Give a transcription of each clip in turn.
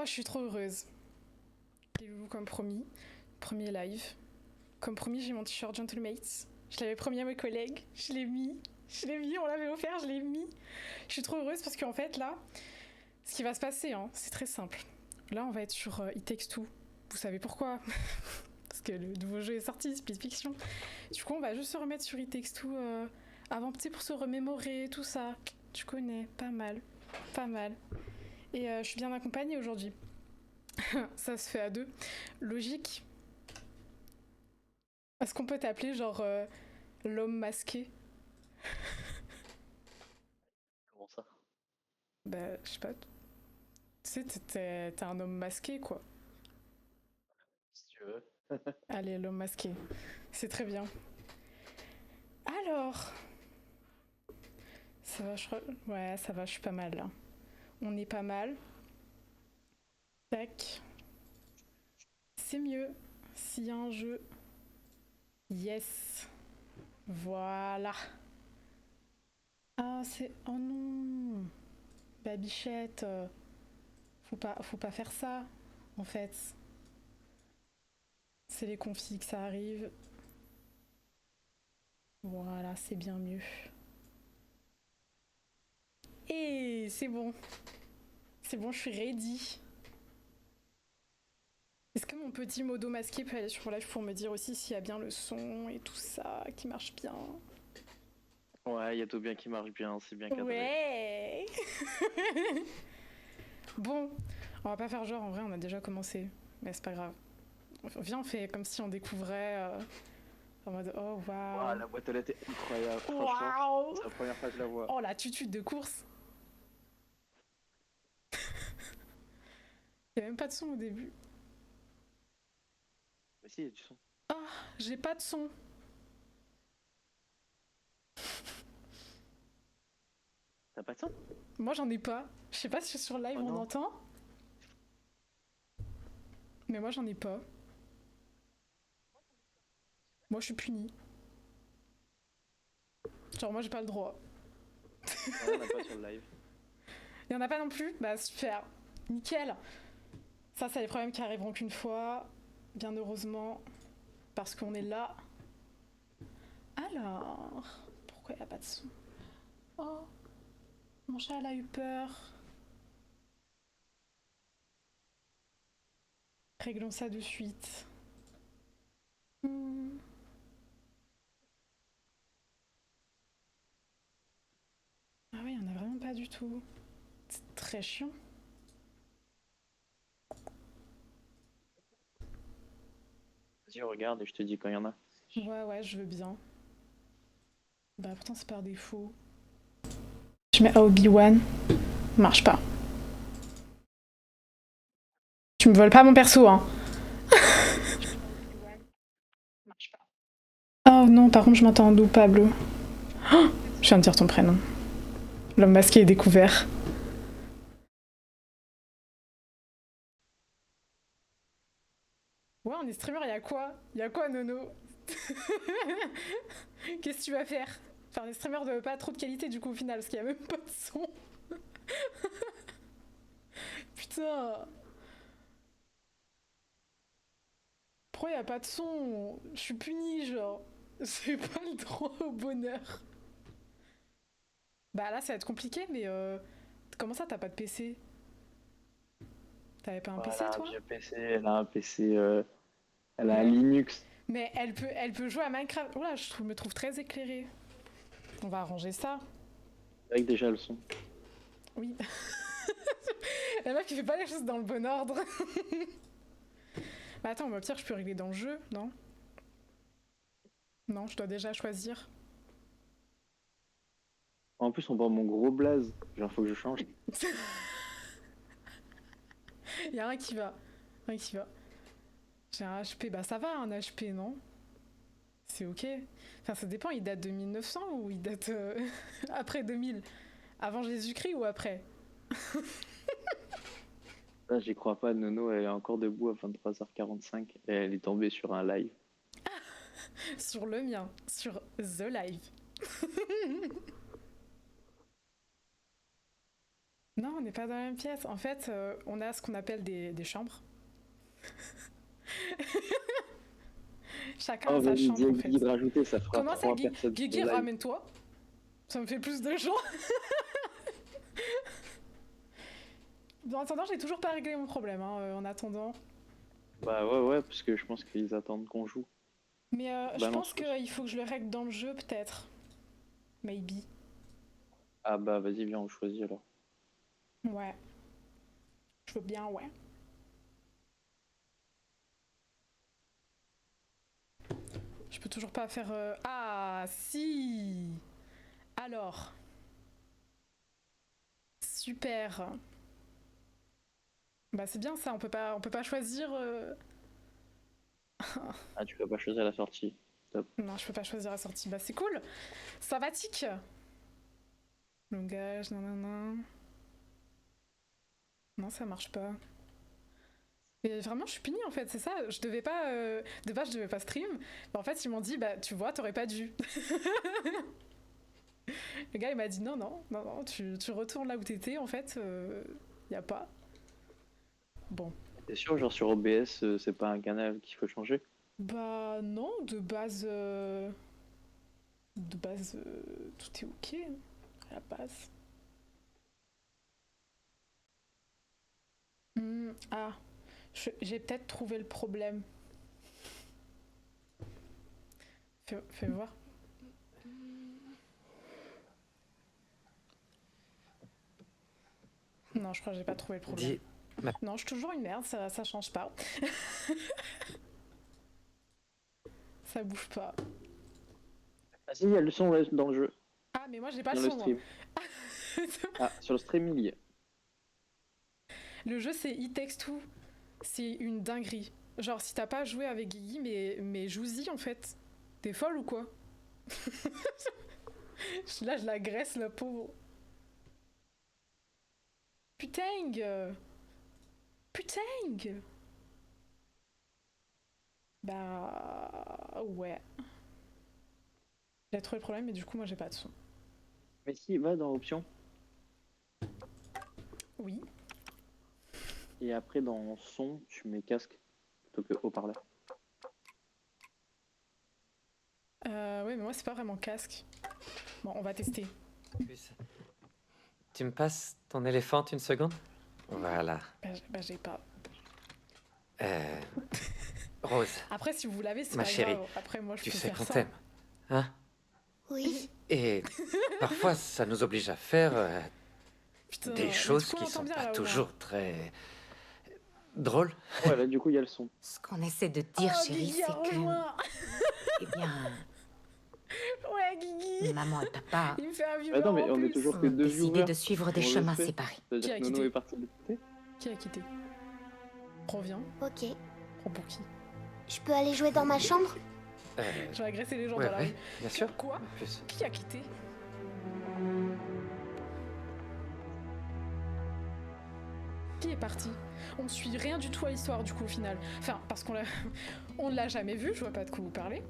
Je suis trop heureuse. Les loulous, comme promis. Premier live. Comme promis, j'ai mon t-shirt Gentlemates. Je l'avais promis à mes collègues. Je l'ai mis. Je l'ai mis, on l'avait offert, je l'ai mis. Je suis trop heureuse parce qu'en fait, là, ce qui va se passer, hein, c'est très simple. Là, on va être sur It Takes Two. Vous savez pourquoi? Parce que le nouveau jeu est sorti, Split Fiction. Du coup, on va juste se remettre sur It Takes Two avant, tu sais, pour se remémorer, tout ça. Tu connais, pas mal. Pas mal. Et je suis bien accompagnée aujourd'hui. Ça se fait à deux. Logique. Est-ce qu'on peut t'appeler genre l'homme masqué? Comment ça? Bah, je sais pas. Tu sais, t'es un homme masqué, quoi. Si tu veux. Allez, l'homme masqué. C'est très bien. Alors, ça va, je crois. Ouais, ça va, je suis pas mal là. On est pas mal. Tac. C'est mieux s'il y a un jeu. Yes. Voilà. Ah, c'est. Oh non. Babichette. Faut pas faire ça, en fait. C'est les configs, ça arrive. Voilà, c'est bien mieux. Et c'est bon. C'est bon, je suis ready. Est-ce que mon petit modo masqué peut aller sur live pour me dire aussi s'il y a bien le son et tout ça qui marche bien? Ouais, il y a tout bien qui marche bien, c'est bien cadré. Ouais. Bon, on va pas faire genre, en vrai, on a déjà commencé. Mais c'est pas grave. Viens, on fait comme si on découvrait en mode oh Waouh, waouh. la boîte aux lettres est incroyable, franchement. Waouh. C'est la première fois que je la vois. Oh la tutude de course. Il y a même pas de son au début. Mais si, il y a du son. Ah, j'ai pas de son. T'as pas de son? Moi j'en ai pas. Je sais pas si sur live Oh on non. entend, mais moi j'en ai pas. Moi je suis punie. Genre moi j'ai pas le droit. Ouais, on n'a pas sur le live. Il y en a pas non plus? Bah super. Nickel. Ça, c'est les problèmes qui arriveront qu'une fois. Bien heureusement. Parce qu'on est là. Alors. Pourquoi il n'y a pas de son? Oh. Mon chat, elle a eu peur. Réglons ça de suite. Hmm. Ah oui, il n'y en a vraiment pas du tout. C'est très chiant. Vas-y, regarde et je te dis quand il y en a. Ouais, ouais, je veux bien. Bah pourtant c'est par défaut. Je mets Obi-Wan. Marche pas. Tu me voles pas mon perso, hein. Oh non, par contre je m'entends en doux, Pablo. Oh, je viens de dire ton prénom. L'homme masqué est découvert. Ouais, on est streamer, y'a quoi? Y'a quoi, Nono? Qu'est-ce que tu vas faire? Enfin, des streamers de pas trop de qualité, du coup, au final, parce qu'il y a même pas de son. Putain. Pourquoi y a pas de son? Je suis punie, genre. J'ai pas le droit au bonheur. Bah là, ça va être compliqué, mais comment ça, t'as pas de PC? T'avais pas un PC, Voilà, un toi? vieux PC, elle a un PC, elle a un Mais, Linux. mais elle peut jouer à Minecraft. Oula, me trouve très éclairée. On va arranger ça. Avec déjà le son. Oui. La meuf qui fait pas les choses dans le bon ordre. Bah attends, au pire, je peux régler dans le jeu, non? Non, je dois déjà choisir. En plus, on voit mon gros blaze. Genre, faut que je change. Y'a rien qui va. Rien qui va. J'ai un HP, bah ça va un HP, non? C'est ok. Enfin, ça dépend, il date de 1900 ou il date après 2000? Avant Jésus-Christ ou après? Là, j'y crois pas. Nono, elle est encore debout à 23h45 et elle est tombée sur un live. Sur le mien, sur The Live. Non, on n'est pas dans la même pièce. En fait, on a ce qu'on appelle des chambres. Chacun Oh, a sa vas-y, chambre, dis à en fait. Guigui de rajouter, ça fera Comment ça, 3 personnes. sur Guigui, le live. ramène-toi. Ça me fait plus de gens. En attendant, j'ai toujours pas réglé mon problème, hein, en attendant. Bah ouais, parce que je pense qu'ils attendent qu'on joue. Mais je Bah non, pense qu'il faut que je le règle dans le jeu, peut-être. Maybe. Ah bah vas-y, viens, on choisit alors. Ouais. Je veux bien, ouais. Je peux toujours pas faire... Ah, si. Alors. Super. Bah c'est bien ça, on peut pas choisir... Ah, tu peux pas choisir la sortie. Top. Non, je peux pas choisir la sortie. Bah c'est cool. Sympathique. Langage, nanana. Non, ça marche pas. Mais vraiment, je suis punie en fait, c'est ça. Je devais pas. De base, je devais pas stream. Mais en fait, ils m'ont dit, bah tu vois, t'aurais pas dû. Le gars, il m'a dit, non, tu retournes là où t'étais en fait. Y a pas. Bon. T'es sûr, genre sur OBS, c'est pas un canal qu'il faut changer? Bah non, de base. De base, tout est ok. À la base. Ah, j'ai peut-être trouvé le problème. Fais voir. Non, je crois que j'ai pas trouvé le problème. Non, je suis toujours une merde, ça change pas. Ça bouge pas. Ah si, il y a le son ouais, dans le jeu. Ah, mais moi j'ai pas Dans le le son. stream. Ah, sur le stream, il y est. Le jeu c'est It Takes Two. C'est une dinguerie. Genre, si t'as pas joué avec Guigui, mais joue-y en fait. T'es folle ou quoi? Là, je la graisse, la pauvre. Putain! Putain! Bah... Ouais. J'ai trouvé le problème, mais du coup, moi, j'ai pas de son. Mais si, va dans options. Oui. Et après, dans son, tu mets casque plutôt que haut-parleur. Ouais, mais moi, c'est pas vraiment casque. Bon, on va tester. Tu me passes ton éléphant une seconde? Voilà. Bah, j'ai pas. Rose, Après, si vous l'avez, c'est Ma pas chérie, grave. Après, moi, je tu peux sais faire qu'on ça. t'aime, hein? Oui. Et parfois, ça nous oblige à faire Putain, des mais choses du coup, on qui entend sont bien, pas là-haut, toujours très drôles. Ouais, là, du coup, il y a le son. Ce qu'on essaie de te dire, Oh, chérie, Guigui c'est a que... rejoint. Eh bien, Ouais, Guigui. maman et papa Il me fait un viewer Attends, mais en on est plus. toujours ont que deux décidé viewers. de suivre des On le chemins fait. séparés. Qui a C'est-à-dire que Nono quitté est parti de côté. Qui a quitté? Reviens. Ok. Prends pour qui? Je peux aller jouer dans ma chambre? Je vais agresser les gens Ouais, dans la ouais, rue. bien sûr. Quoi? En plus. Qui a quitté? Qui est parti? On ne suit rien du tout à l'histoire du coup au final. Enfin, parce qu'on l'a... on ne l'a jamais vu, je vois pas de quoi vous parlez.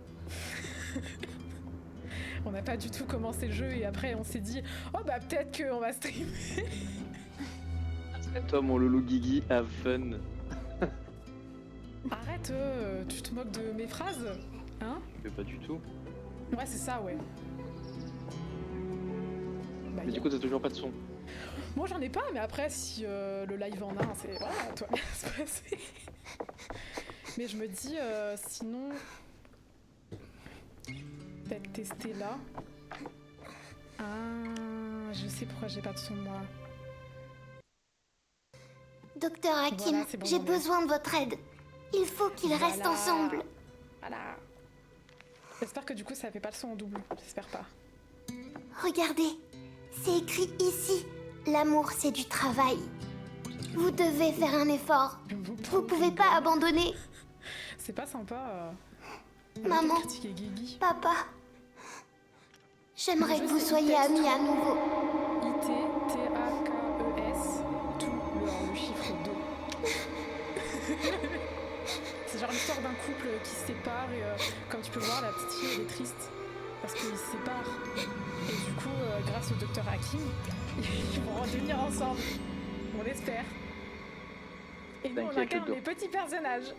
On n'a pas du tout commencé le jeu et après on s'est dit oh bah peut-être qu'on va streamer. Et toi, mon loulou Guigui, have fun. Arrête, tu te moques de mes phrases, hein? Mais pas du tout. Ouais, c'est ça, ouais. Bah, Mais du coup, t'as toujours pas de son. moi j'en ai pas, mais après si le live en a un, c'est voilà, toi bien se passer. Mais je me dis sinon peut-être tester là. Ah, je sais pourquoi j'ai pas de son moi. Docteur Hakim, Voilà, c'est bon, j'ai j'en ai. besoin de votre aide. Il faut qu'ils restent Voilà. ensemble. Voilà. J'espère que du coup ça fait pas le son en double. J'espère pas. Regardez, c'est écrit ici. L'amour, c'est du travail. Vous devez faire un effort. Vous pouvez pas abandonner. C'est pas sympa. Maman. Critiquer Guigui. Papa, j'aimerais que vous soyez amis à nouveau. I-T-T-A-K-E-S. Tout le chiffre 2. C'est genre l'histoire d'un couple qui se sépare et comme tu peux voir, la petite fille elle est triste. parce qu'ils se séparent. Et du coup, grâce au docteur Hakim, ils vont redevenir ensemble. On l'espère. Et nous, on T'inquiète, incarne le les petits personnages.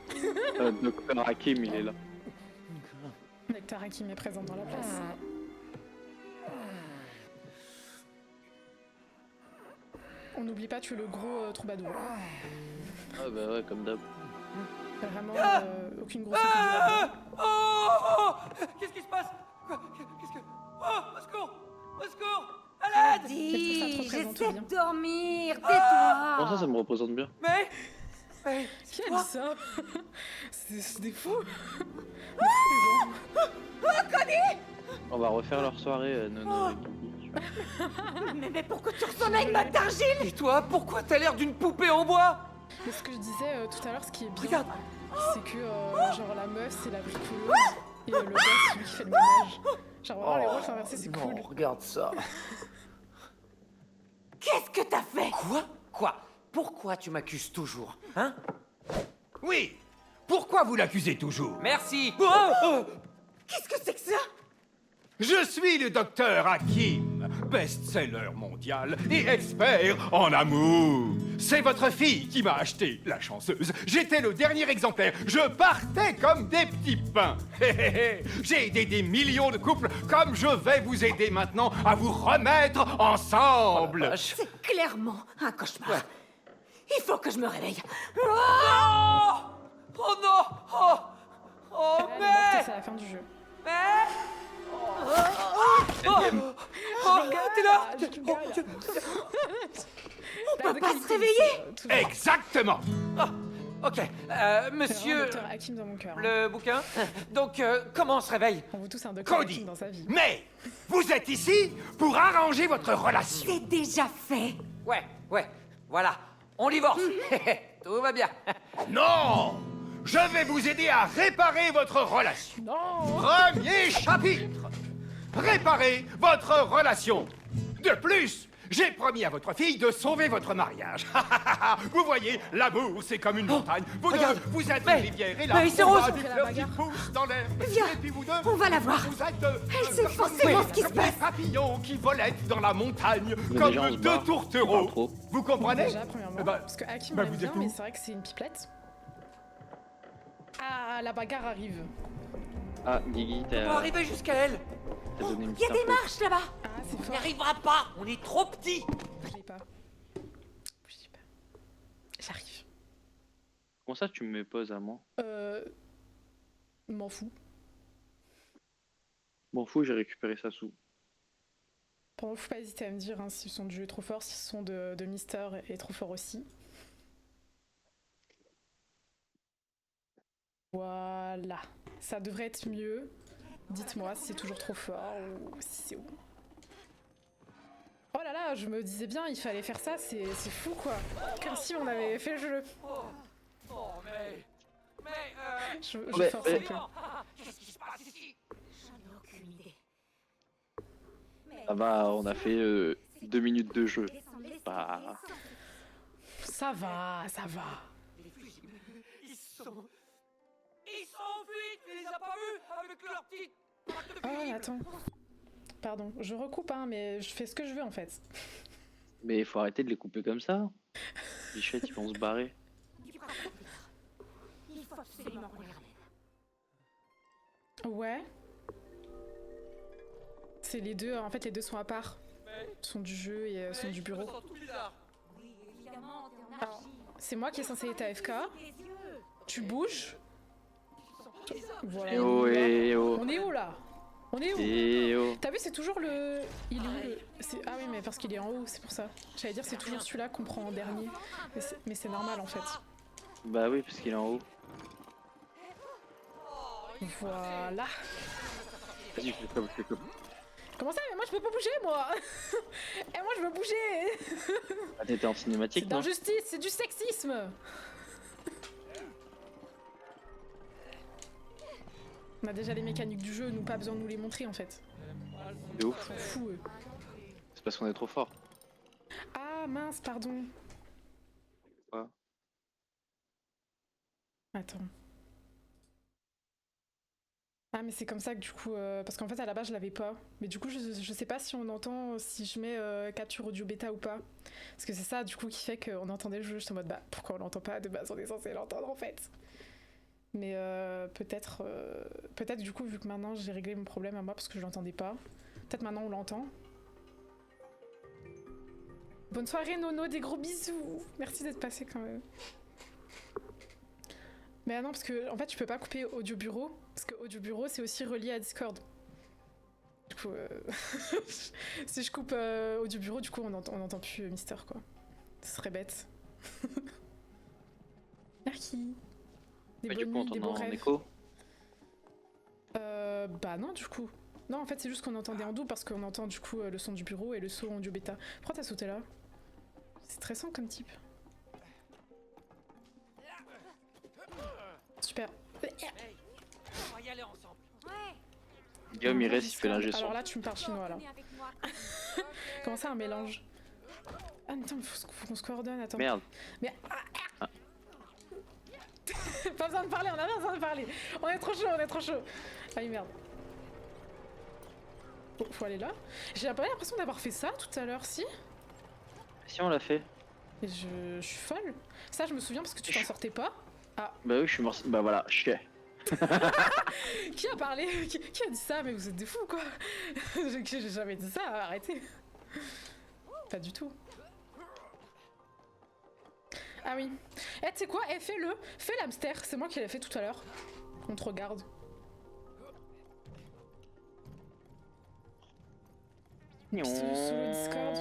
Docteur Hakim, il est là. Docteur Hakim est présent dans la place. On n'oublie pas, tu es le gros troubadour. Ah bah ouais, comme d'hab. Vraiment, aucune grosse équipe. Oh, qu'est-ce qui se passe? Quoi? Qu'est-ce que... Oh, au secours! Au secours! À l'aide! Mais Dis, tout ça te représente j'essaie bien. de dormir, Pour ça, tais-toi. ça me représente bien. Mais Qui a dit ça? C'est des fous. Des fous, les gens. On va refaire leur soirée, Nono et Kiki. Mais pourquoi tu ressembles à une bague d'argile? Et toi, pourquoi t'as l'air d'une poupée en bois? Mais ce que je disais tout à l'heure, ce qui est bien, Regarde. c'est que genre la meuf c'est la bricoleuse et le gars c'est lui qui fait le ménage. Genre vraiment les rôles inversés c'est non, cool. regarde ça. Qu'est-ce que t'as fait? Quoi? Pourquoi tu m'accuses toujours? Hein? Oui! Pourquoi vous l'accusez toujours? Merci! Qu'est-ce que c'est que ça? Je suis le docteur Hakim, best-seller mondial et expert en amour. C'est votre fille qui m'a acheté, la chanceuse. J'étais le dernier exemplaire. Je partais comme des petits pains. J'ai aidé des millions de couples comme je vais vous aider maintenant à vous remettre ensemble. C'est clairement un cauchemar. Il faut que je me réveille. Oh! Oh non! Oh! Oh, Elle est morte et mais! c'est la fin du jeu. Oh, t'es là! Ah, je rigole. On peut pas se réveiller. Exactement. Ok, C'est monsieur... vraiment docteur Hakim dans mon cœur. Hein. Le bouquin? Donc, comment on se réveille? On veut tous un docteur Cody, Hakim dans sa vie. mais vous êtes ici pour arranger votre relation. C'est déjà fait. Ouais, voilà. On divorce. Tout va bien. Non, je vais vous aider à réparer votre relation. Non. Premier chapitre. Réparer votre relation. De plus, j'ai promis à votre fille de sauver votre mariage. Vous voyez, l'amour, c'est comme une montagne. Vous deux, regarde. vous êtes Mais- une rivière et là, mais c'est on rose. a des Après la fleurs qui bagarre. poussent dans l'air. Viens, Et puis vous deux, on va la voir. vous êtes Elle sait forcément ce qui se comme des passe. papillons qui volettent dans la montagne, Mais comme déjà, on se deux barre. tourtereaux. Pas trop. Vous comprenez? Déjà premièrement, Eh ben, parce que Hakim bah, l'aime vous bien, êtes mais où c'est vrai que c'est une pipelette. Ah, la bagarre arrive. Ah, Guigui, On t'as va arriver jusqu'à elle. donné une Il y a petite des info. marches là-bas. Ah, c'est On n'y fort. arrivera pas. On est trop petits. Je l'ai pas. Je l'ai pas. J'arrive. Comment ça, tu me poses à moi? M'en fous. M'en fous, j'ai récupéré ça sous. Pendant faut pas hésiter à me dire hein, si le son du jeu est trop fort, si le son de Mister est trop fort aussi. Voilà. Ça devrait être mieux. Dites-moi si c'est toujours trop fort ou si c'est où. Oh là là, je me disais bien, il fallait faire ça, c'est fou quoi. Comme si on avait fait le jeu. Oh, mais... Je Mais- force un mais- peu. Qu'est-ce qui se passe ici? J'en ai aucune idée. Ça va, on a fait 2 minutes de jeu. Bah, Ça va, ça va. Ils sont... Ils sont enfuis. Tu les as pas vus avec leur petite... patte de Oh, fusible. attends. Pardon, je recoupe, hein, mais je fais ce que je veux en fait. mais il faut arrêter de les couper comme ça. Bichette, ils vont se barrer. Il faut absolument qu'on les ramène. Ouais. C'est les deux, en fait les deux sont à part. Sont du jeu et sont du Je me bureau. sens tout bizarre. Oui, évidemment, t'es en Alors, c'est moi qui est censé être AFK. les yeux. Tu bouges. Voilà. Eh oh, eh oh. On est où là? On est où? Eh oh. T'as vu, c'est toujours le. Il est où le. Ah oui, mais parce qu'il est en haut, c'est pour ça. J'allais dire, c'est toujours celui-là qu'on prend en dernier. Mais c'est normal en fait. Bah oui, parce qu'il est en haut. Voilà. Vas-y, fais comme. Comment ça? Mais moi je peux pas bouger, moi! Et moi je veux bouger! Ah, t'étais en C'est cinématique, de non? l'injustice, c'est du sexisme! On a déjà les mécaniques du jeu, nous pas besoin de nous les montrer en fait. C'est ouf. On s'en fout eux. C'est parce qu'on est trop fort. Ah mince, pardon. Quoi? Attends. Ah mais c'est comme ça que du coup, parce qu'en fait à la base je l'avais pas, mais du coup je sais pas si on entend, si je mets capture audio bêta ou pas, parce que c'est ça du coup qui fait qu'on entendait le jeu, j'étais en mode bah pourquoi on l'entend pas, de base on est censé l'entendre en fait. Mais peut-être du coup vu que maintenant j'ai réglé mon problème à moi parce que je l'entendais pas, peut-être maintenant on l'entend. Bonne soirée Nono, des gros bisous, merci d'être passé quand même. Mais non, parce que en fait, tu peux pas couper Audio Bureau, parce que Audio Bureau c'est aussi relié à Discord. Du coup, si je coupe Audio Bureau, du coup, on entend plus Mister quoi. Ce serait bête. Merci. Des Mais du bonnes coup, on nuits, des t'entend beaux en rêves. écho. Bah non, du coup. Non, en fait, c'est juste qu'on entendait en double parce qu'on entend du coup le son du bureau et le son audio bêta. Pourquoi t'as sauté là? C'est stressant comme type. On Super. va y aller ensemble. Guillaume, il reste, il fait l'ingé son. Alors là, tu me parles chinois là. Comment ça, un mélange? Ah, mais attends, faut qu'on se coordonne, attends. Merde. Mais. Pas besoin de parler, on a pas besoin de parler. On est trop chaud, on est trop chaud. Ah oui, merde. Bon, faut aller là. J'ai pas l'impression d'avoir fait ça tout à l'heure, si? Si on l'a fait. Et je suis folle. Ça, je me souviens parce que tu t'en sortais pas. Bah oui, je suis mort. Bah voilà, chier. Qui a parlé qui a dit ça? Mais vous êtes des fous, quoi. J'ai jamais dit ça, arrêtez. Pas du tout. Ah oui. Eh, tu sais quoi? Eh, fais-le. Fais l'hamster. C'est moi qui l'ai fait tout à l'heure. On te regarde. Sur le Discord.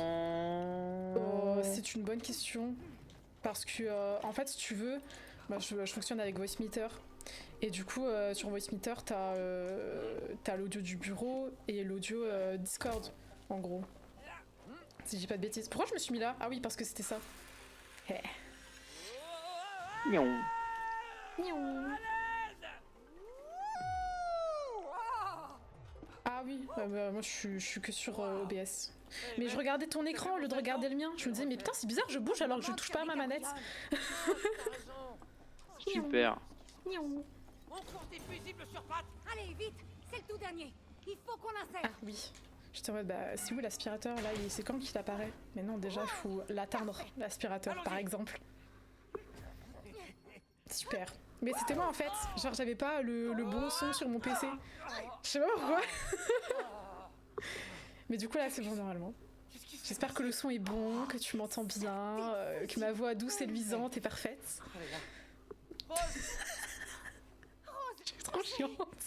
C'est une bonne question. Parce que, en fait, si tu veux, moi je fonctionne avec Voicemeeter. Et du coup, sur Voicemeeter, t'as l'audio du bureau et l'audio Discord, en gros. Si j'ai pas de bêtises. Pourquoi je me suis mis là? Ah oui, parce que c'était ça. Hey. Miaou. Miaou. Ah oui, moi je suis que sur OBS. Mais je regardais ton écran au lieu de regarder le mien. Je me disais, mais putain, c'est bizarre, je bouge alors que je touche pas à ma manette. Super. Miaou. On court des fusibles sur pattes. Allez, vite, c'est le tout dernier. Il faut qu'on Ah insère. oui. J'étais en mode, bah, c'est où l'aspirateur là? C'est quand qu'il apparaît? Mais non, déjà, il faut l'atteindre, l'aspirateur, par exemple. Super. Mais c'était moi en fait. Genre, j'avais pas le bon son sur mon PC. Je sais pas pourquoi. Mais du coup, là, c'est bon normalement. J'espère que le son est bon, que tu m'entends bien, que ma voix douce et luisante est parfaite. Je suis trop chiante.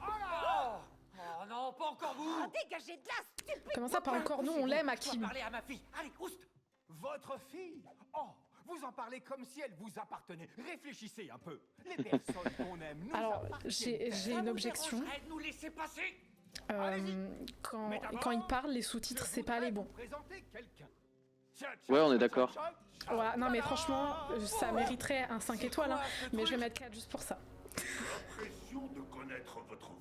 Oh non, pas encore vous. Dégagez de là, stupide. Comment ça, pas encore nous? On l'aime, Je Hakim. dois parler à ma fille. Allez, oust. Votre fille? Oh, vous en parlez comme si elle vous appartenait. Réfléchissez un peu. Les personnes qu'on aime nous Alors, appartiennent. j'ai une objection. De nous laisser passer. Quand il parle, les sous-titres, c'est pas les bons. Présenter quelqu'un. Ouais, on est d'accord. Voilà, non mais franchement, ça mériterait un 5 étoiles, hein, mais je vais mettre 4 juste pour ça. L'impression de connaître votre voix.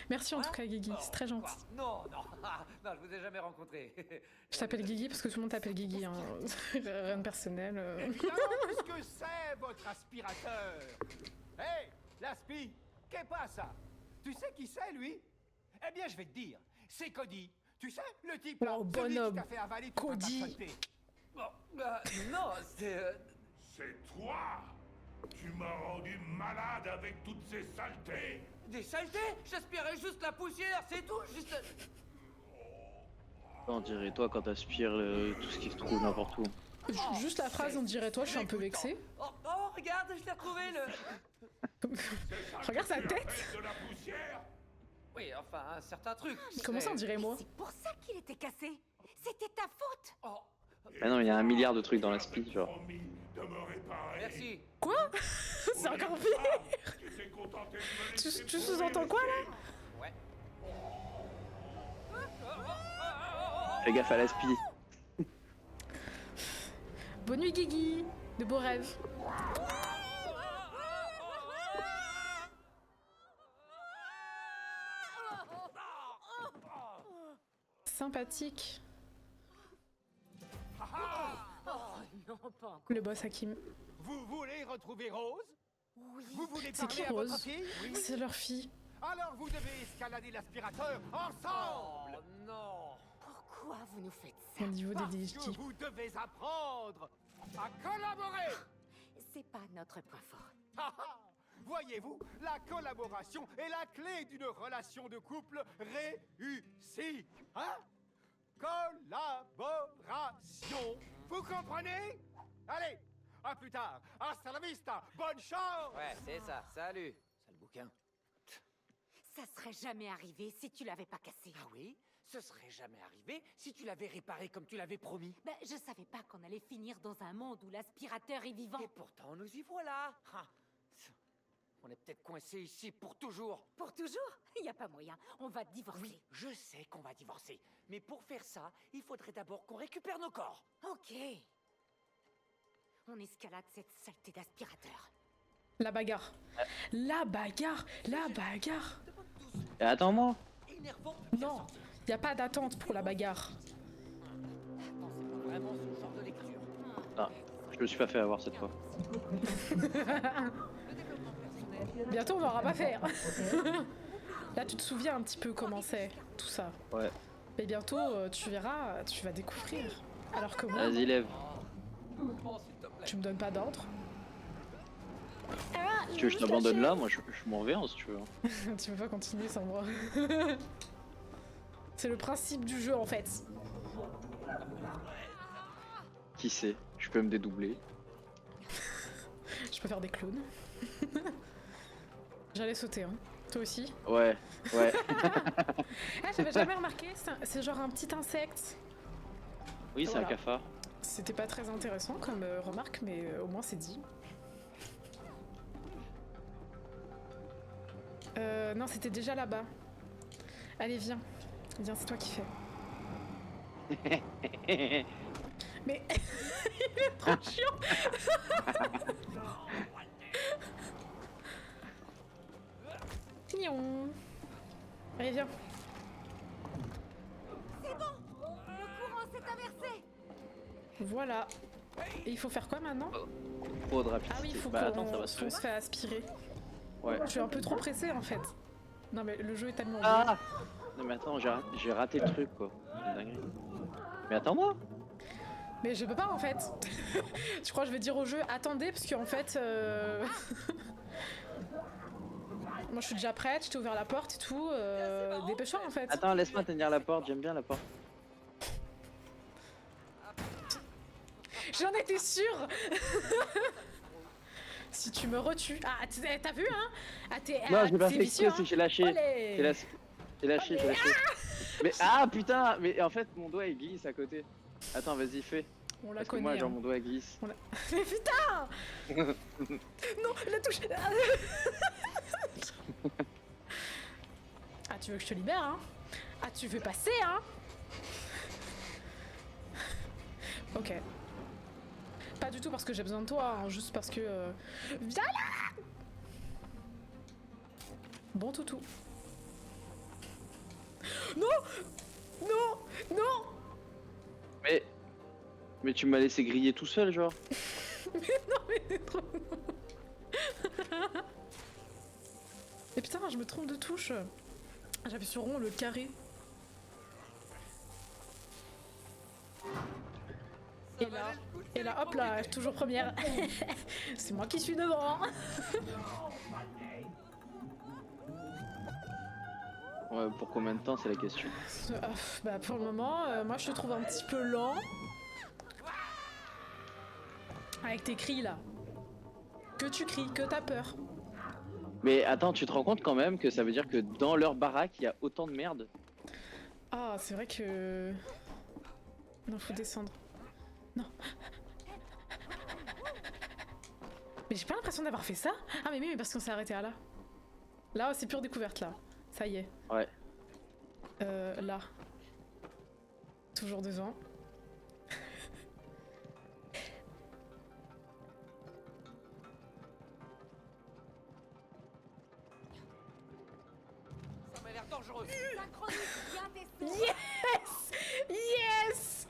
Merci en tout cas Guigui, c'est très gentil. Non, non, non, je vous ai jamais rencontré. Je t'appelle Guigui parce que tout le monde t'appelle Guigui, hein. Rien de personnel. Évidemment, puisque c'est votre aspirateur. Hé, l'aspi, qu'est pas ça? Tu sais qui c'est, lui? Eh bien, je vais te dire, c'est Cody. Tu sais, le type là, Oh, celui qui bonhomme. t'a fait avaler tout un tas de Cody. saletés. Non, c'est... C'est toi. Tu m'as rendu malade avec toutes ces saletés. Des saletés. J'aspirais juste la poussière, c'est tout, juste... On dirait toi quand t'aspires tout ce qui se trouve n'importe où. Juste la phrase, on dirait toi, je suis un peu vexée. Oh, regarde, je l'ai retrouvé, le... Regarde sa tête. De la poussière. Oui, enfin, un certain truc. Comment ça on dirait moi? C'est pour ça qu'il était cassé. C'était ta faute. Oh, Ah non, il y a un milliard de trucs dans la spi, genre. Promis de me réparer. merci. Quoi? C'est encore pire. Tu t'es contenté de me laisser Tu sous-entends quoi là? Ouais. Fais gaffe à la spi. Bonne nuit Guigui, de beaux rêves. Sympathique. Non, pas encore. Le boss Hakim. Vous voulez retrouver Rose? Oui. Vous voulez C'est parler qui à votre Rose? fille? C'est leur fille. Alors vous devez escalader l'aspirateur ensemble. non. Pourquoi vous nous faites ça? Au niveau des Parce DST. que vous devez apprendre à collaborer. C'est pas notre point fort. Ah ah. Voyez-vous, la collaboration est la clé d'une relation de couple réussie. Hein? Collaboration. Vous comprenez? Allez, à plus tard. Hasta la vista. Bonne chance. Ouais, c'est ça. Salut. Sale bouquin. Ça serait jamais arrivé si tu l'avais pas cassé. Ah oui? Ce serait jamais arrivé si tu l'avais réparé comme tu l'avais promis. Ben, je savais pas qu'on allait finir dans un monde où l'aspirateur est vivant. Et pourtant, nous y voilà. Ah. On est peut-être coincé ici pour toujours. Pour toujours? Y a pas moyen. On va divorcer. Oui, je sais qu'on va divorcer. Mais pour faire ça, il faudrait d'abord qu'on récupère nos corps. Ok. On escalade cette saleté d'aspirateur. La bagarre. La bagarre. La bagarre. Et attends-moi. Énervant. Non, y a pas d'attente pour la bagarre. Attends, c'est pas vraiment ce genre de lecture. Ah, je me suis pas fait avoir cette fois. Bientôt, on n'aura pas faire. Là, tu te souviens un petit peu comment c'est, tout ça. Ouais. Mais bientôt, tu verras, tu vas découvrir. Alors que moi, Vas-y, lève. tu me donnes pas d'ordre. Si tu veux que je t'abandonne là, moi je m'en reviens si tu veux. Tu peux pas continuer sans moi. C'est le principe du jeu en fait. Qui sait? Je peux me dédoubler. Je peux faire des clones. J'allais sauter, hein. Toi aussi? Ouais, ouais. Ah, j'avais jamais remarqué, c'est genre un petit insecte. Oui, c'est Voilà. un cafard. C'était pas très intéressant comme remarque, mais au moins c'est dit. Non, c'était déjà là-bas. Allez, viens. Viens, c'est toi qui fais. Mais il est trop chiant. Nion. Allez, viens. C'est bon. Le courant s'est inversé. Voilà. Et il faut faire quoi maintenant? Trop de rapidité. Ah oui, il faut Bah attends, ça qu'on va se se faire. fait aspirer. Ouais. Je suis un peu trop pressée en fait. Non mais le jeu est tellement Ah! Non mais attends, j'ai raté le truc quoi. C'est une dinguerie. Mais attends-moi! Mais je peux pas en fait. Tu crois que je vais dire au jeu attendez parce qu'en fait moi je suis déjà prête, je t'ai ouvert la porte et tout, dépêche-toi en fait. Attends, laisse-moi tenir la porte, j'aime bien la porte. J'en étais sûre. Si tu me retues. Ah t'as vu hein? Ah t'es Non, j'ai pas t'es fait exprès, vicieux, c'est que hein. j'ai lâché. Olé. J'ai lâché, j'ai lâché. Mais ah putain! Mais en fait, mon doigt il glisse à côté. Attends, vas-y, fais. On la Parce que connaît. moi, genre, hein. mon doigt glisse. Mais putain. Non, la touche. Ah tu veux que je te libère hein? Ah tu veux passer hein? Ok. Pas du tout parce que j'ai besoin de toi, hein, juste parce que... Viens là! Bon toutou. Non! Non! Non! Mais tu m'as laissé griller tout seul, genre. Mais non mais c'est trop... Et putain, je me trompe de touche. J'appuie sur rond, le carré. Et là, hop là, toujours première. C'est moi qui suis devant. Ouais, pour combien de temps, c'est la question. Bah pour le moment, moi je te trouve un petit peu lent. Avec tes cris là. Que tu cries, que t'as peur. Mais attends, tu te rends compte quand même que ça veut dire que dans leur baraque, il y a autant de merde? Ah, c'est vrai que... Non, faut descendre. Non. Mais j'ai pas l'impression d'avoir fait ça. Ah mais parce qu'on s'est arrêté à là. Là, c'est pure découverte là. Ça y est. Ouais. Là. Toujours devant. Ça m'a l'air dangereux. Synchronise bien tes sons. Yes! Yes!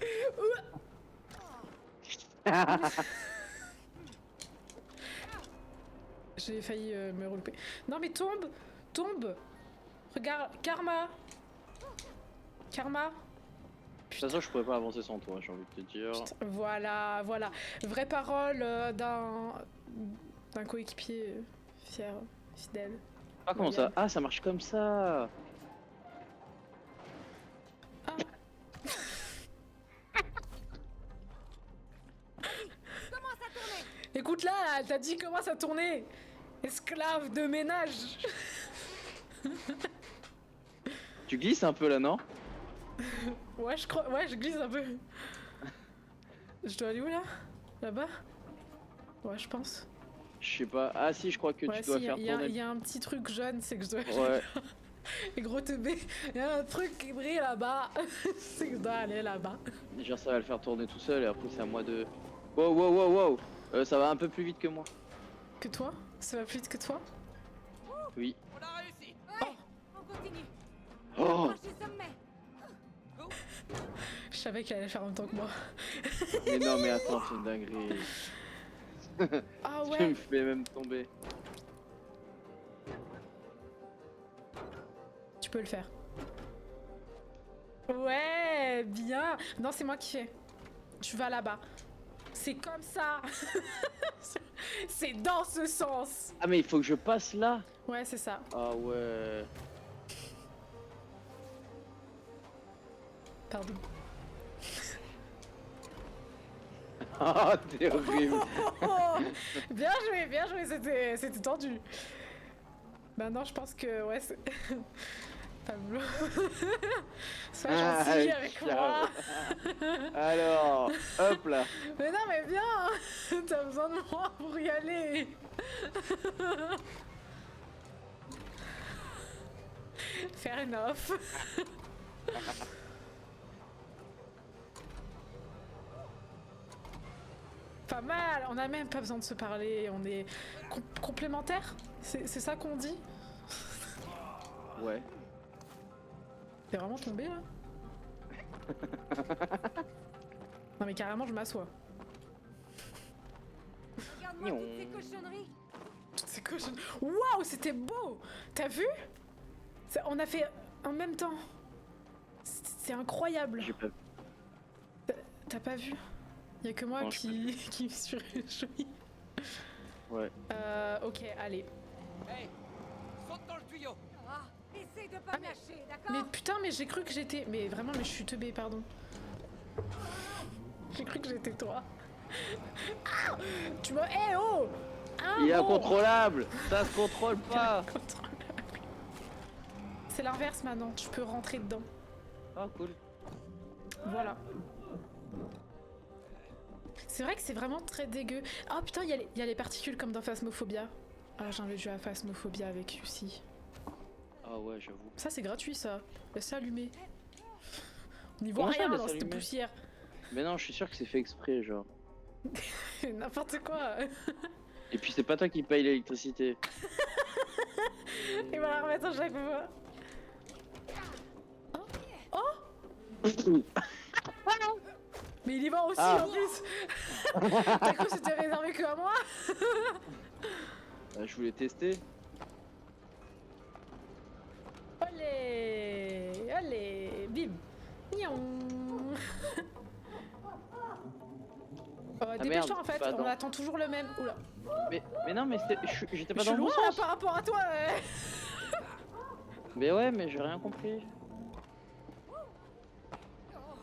J'ai failli me relouper. Non mais tombe! Tombe! Regarde, Karma! Karma! De toute façon, je pourrais pas avancer sans toi, j'ai envie de te dire. Putain, voilà, voilà. Vraie parole d'un coéquipier fier, fidèle. Ah, comment ça? Ah, ça marche comme ça! Ah. Écoute là, elle t'a dit comment ça tournait. Esclave de ménage. Tu glisses un peu là, non? Ouais, je crois, ouais, je glisse un peu. Je dois aller où là? Là-bas? Ouais, je pense. Je sais pas. Ah si, je crois que Ouais, tu dois si, faire tourner. il y a un petit truc jaune, c'est que je dois. Ouais. Et gros teubé, il y a un truc qui brille là-bas. C'est que je dois aller là-bas. Genre ça va le faire tourner tout seul et après c'est à moi de... Wow, wow, wow, wow. Ça va un peu plus vite que moi. Que toi? Ça va plus vite que toi? Oui. On a réussi. On continue. Oh! Marchez sommet. Je savais qu'elle allait faire en même temps que moi. Mais non mais attends, c'est une dinguerie. Ah Je ouais. me fais même tomber. Tu peux le faire. Ouais, bien. Non, c'est moi qui fais. Tu vas là-bas. C'est comme ça. C'est dans ce sens. Ah mais il faut que je passe là? Ouais, c'est ça. Ah ouais. Pardon. Ah t'es horrible. Bien joué, c'était tendu. Maintenant, je pense que ouais, c'est Pablo. Sois gentil avec moi. Alors, hop là. Mais non, mais viens. T'as besoin de moi pour y aller. Fair enough. Pas mal, on a même pas besoin de se parler, on est complémentaires. C'est ça qu'on dit? Ouais. T'es vraiment tombé là? Non mais carrément je m'assois. Regarde-moi toutes ces cochonneries. Toutes ces cochons. Waouh, c'était beau! T'as vu? On a fait en même temps. C'est incroyable. J'ai pas... T'as pas vu? Y'a que moi Non, qui me suis réjouie. Ouais. Ok, allez. Hey, saute dans le tuyau. Ah, essaye de pas me lâcher, d'accord? Mais putain, mais j'ai cru que j'étais... Mais vraiment, mais je suis teubée, pardon. J'ai cru que j'étais toi. Ah, tu m'as... Eh oh ah, Il est bon. incontrôlable. Ça se contrôle pas. C'est l'inverse maintenant, tu peux rentrer dedans. Ah cool. Voilà. C'est vrai que c'est vraiment très dégueu. Oh putain, il y a les particules comme dans Phasmophobia. Ah, j'ai envie de jouer à Phasmophobia avec Lucie. Ah ouais, j'avoue. Ça, c'est gratuit, ça. Laisse ça allumer. On n'y voit Comment ça, rien laisse dans cette allumer poussière. Mais non, je suis sûr que c'est fait exprès, genre. N'importe quoi. Et puis c'est pas toi qui paye l'électricité. Il va la remettre à chaque fois. Oh, mais il y va aussi en plus. T'as cru que c'était réservé que à moi? Je voulais tester. Allez, allez, bim. Nion. Dépêche-toi merde, en fait, pardon. on attend toujours le même. Oula. Mais non, mais j'étais pas Je dans suis le bon loin là, sens. par rapport à toi. Mais ouais, mais j'ai rien compris.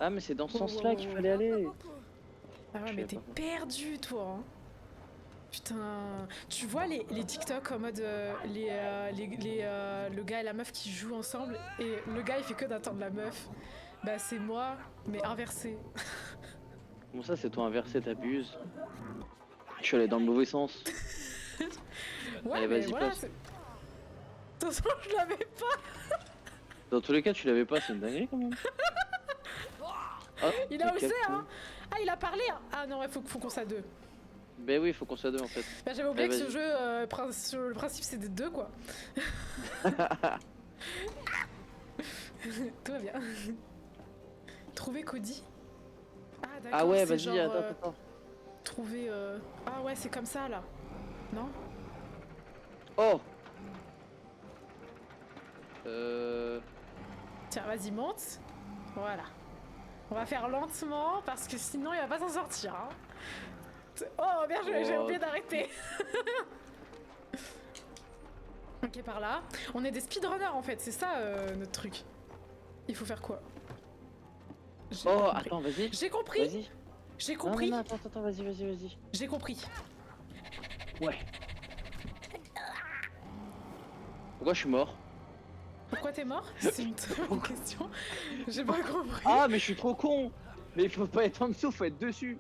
Ah mais c'est dans ce sens-là qu'il fallait aller. Ah ouais, Je mais sais t'es pas. perdu toi. Hein. Putain, tu vois les TikTok en mode le gars et la meuf qui jouent ensemble et le gars il fait que d'attendre la meuf. Bah c'est moi, mais inversé. Bon ça c'est toi inversé, t'abuses. Je suis allé dans le mauvais sens. Ouais, Allez, mais vas-y, voilà. passe. De toute façon, je l'avais pas. Dans tous les cas tu l'avais pas, c'est une dinguerie quand même. Oh, Il a mais osé, quel hein. Ah, il a parlé. Hein. Ah non, il faut qu'on soit deux. Ben oui, faut qu'on soit deux en fait. Bah j'avais oublié Allez, que ce vas-y. jeu, le principe c'est des deux quoi. Tout va bien. Trouver Cody. Ah d'accord. Ah ouais, c'est vas-y, genre, attends. trouver. Ah ouais, c'est comme ça là. Non? Oh. Tiens, vas-y, monte. Voilà. On va faire lentement parce que sinon il va pas s'en sortir. Hein. Oh merde, j'ai oublié d'arrêter. Ok, par là. On est des speedrunners en fait, c'est ça notre truc. Il faut faire quoi? Oh, attends, vas-y. J'ai compris. Vas-y. J'ai compris. Non, attends, vas-y. J'ai compris. Ouais. Pourquoi je suis mort? Pourquoi t'es mort? C'est une très bonne question. J'ai pas compris. Ah, mais je suis trop con. Mais il faut pas être en dessous, faut être dessus.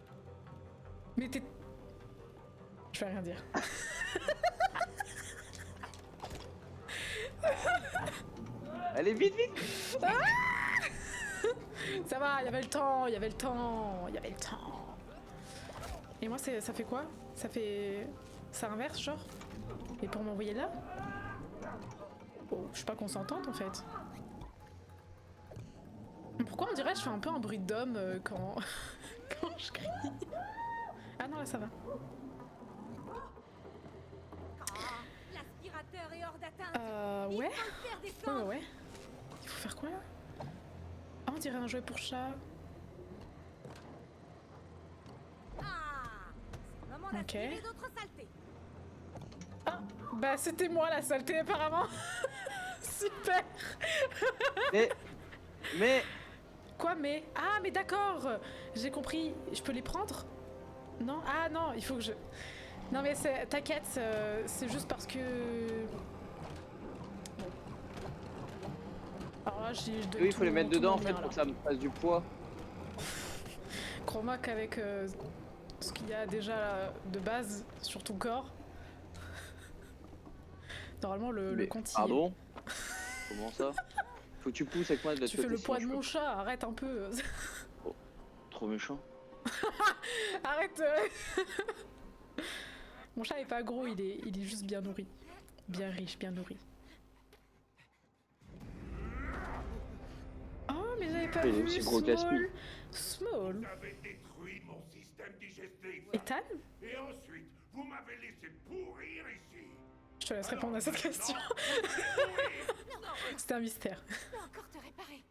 Mais t'es... Je vais rien dire. Allez, vite. Ça va, il y avait le temps. Et moi, ça fait quoi? Ça fait... Ça inverse, genre? Et pour m'envoyer là? Oh, je suis pas consentante, en fait. Pourquoi on dirait que je fais un peu un bruit d'homme quand... quand je crie? Ah non, là, ça va. L'aspirateur est hors d'atteinte. Ouais. Il faut le faire descendre. Ouais. Il faut faire quoi, là? Ah, on dirait un jouet pour chat. Ah, c'est le moment d'aspirer d'autres saletés. Ah, bah c'était moi la saleté apparemment. Super. Mais... Quoi mais? Ah mais d'accord. J'ai compris. Je peux les prendre? Non? Ah non, il faut que je... Non mais t'inquiète, c'est juste parce que... Bon. Alors là, Oui, il faut les mettre dedans en fait pour que ça me fasse du poids. Crois-moi qu'avec ce qu'il y a déjà de base sur ton corps, normalement le compte y est. Pardon? Comment ça? Faut que tu pousses avec moi de la Tu fais le poids de mon chat, arrête un peu. Oh, trop méchant. Arrête. Mon chat est pas gros, il est juste bien nourri. Bien riche, bien nourri. Oh, mais j'avais pas vu aussi gros Small. Small. Vous avez détruit mon système digestif. Ethan? Et ensuite, vous m'avez laissé pourrir ici. Je te laisse répondre à cette question. C'était un mystère. Je peux encore te réparer.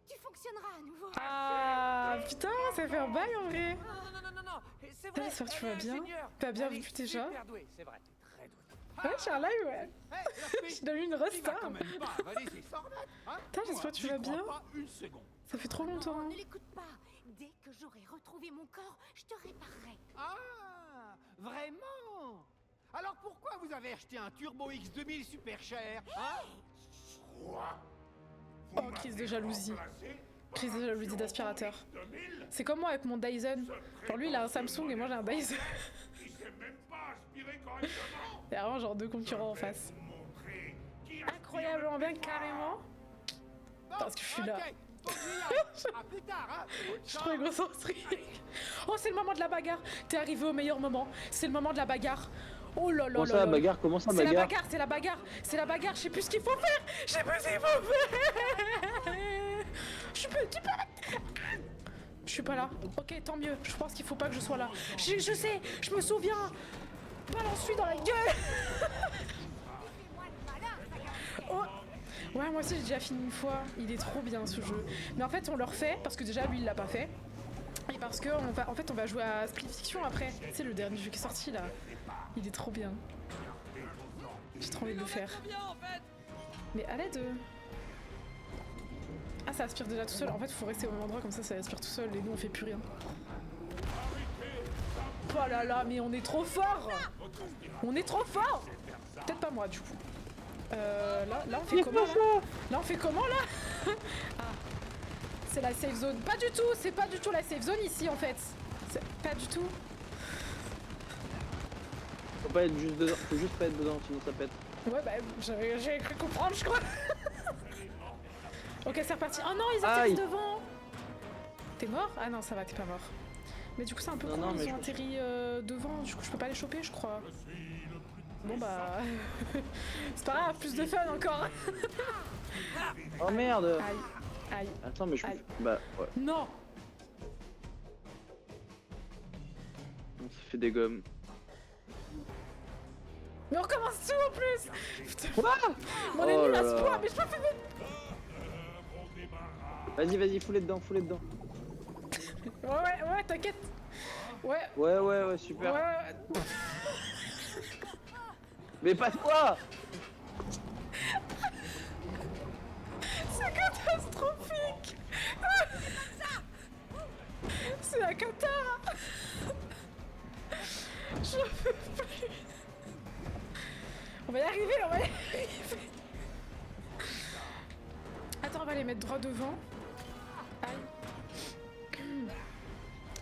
Tu fonctionneras à nouveau. Ah putain, ça fait un bail en vrai. Non. C'est Ah, vrai. j'espère que tu vas bien. Ingénieur. T'as bien Elle vu est déjà? super douée, c'est vrai. Très douée. Ouais, j'ai un live, ouais. Je donne une resta. Putain, j'espère que tu vas bien. Ça fait trop longtemps. Non, ne l'écoute pas. Dès que j'aurai retrouvé mon corps, je te réparerai. Ah, vraiment? Alors pourquoi vous avez acheté un Turbo X 2000 super cher, hein? Quoi? Oh, crise de jalousie. Crise de jalousie d'aspirateur. C'est comme moi avec mon Dyson. Genre lui il a un Samsung et moi j'ai un Dyson. Il sait même pas aspirer correctement. Il y a vraiment genre deux concurrents en face. Incroyablement bien, carrément. Parce que je suis là. À plus tard, hein? Je suis trop égocentrique. Oh, c'est le moment de la bagarre. T'es arrivé au meilleur moment. C'est le moment de la bagarre. Oh là là. Comment ça, la bagarre? Comment ça, C'est la bagarre? bagarre, c'est la bagarre. C'est la bagarre. Je sais plus ce qu'il faut faire. Je sais plus ce qu'il faut faire. Je suis pas là. Ok, tant mieux. Je pense qu'il faut pas que je sois là. Je sais. Je me souviens. Balance-lui dans la gueule. Oh. Ouais, moi aussi j'ai déjà fini une fois. Il est trop bien ce jeu. Mais en fait, on le refait parce que déjà lui il l'a pas fait. Et parce que on va jouer à Split Fiction après. C'est le dernier jeu qui est sorti là. Il est trop bien. J'ai trop envie de le faire. Mais à l'aide. Ah, ça aspire déjà tout seul. En fait, faut rester au même endroit comme ça aspire tout seul et nous on fait plus rien. Oh là là, mais on est trop fort. On est trop fort. Peut-être pas moi du coup. Là on fait comment là? Là on fait comment là? Ah, c'est la safe zone. Pas du tout, c'est pas du tout la safe zone ici en fait. Pas du tout. Faut pas être juste dedans, faut juste pas être dedans, sinon ça pète. Ouais bah j'avais cru comprendre je crois. Ok c'est reparti. Oh non ils Aïe. atterrissent devant. T'es mort? Ah non ça va, t'es pas mort. Mais du coup c'est un peu Non, con, non, mais ils ont je- atterri devant, du coup je peux pas les choper je crois. Bon bah... c'est pas grave, plus de fun encore. Oh merde! Aïe, aïe. Attends, mais je. Aïe. Bah, ouais. Non. On se fait des gommes. Mais on recommence tout en plus. Putain. Quoi? Mon Oh ennemi là à ce là. point, mais je peux faire Vas-y, vas-y, foulez dedans, foulez dedans. Ouais, t'inquiète. Ouais. Ouais, super. Ouais. Mais pas toi. C'est catastrophique. C'est la cata. Je peux plus. On va y arriver. Attends, on va les mettre droit devant. Aïe.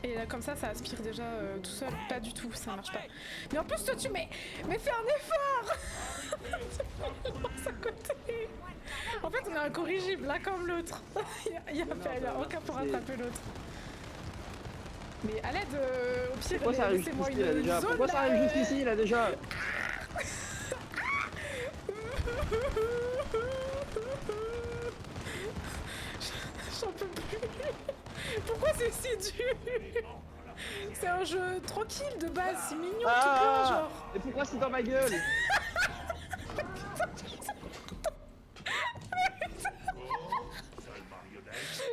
Et là, comme ça aspire déjà tout seul. Pas du tout, ça marche pas. Mais en plus, toi, mais fais un effort. À côté. En fait, on est incorrigible, là, comme l'autre. Il y a aucun pour rattraper l'autre. Mais à l'aide, au pire, Pourquoi ça arrive laissez-moi jusqu'ici là une déjà? zone, Pourquoi ça là, arrive jusqu'ici là déjà? J'en peux plus. Pourquoi c'est si dur? C'est un jeu tranquille de base, c'est mignon, tout plein, genre. Et pourquoi c'est dans ma gueule?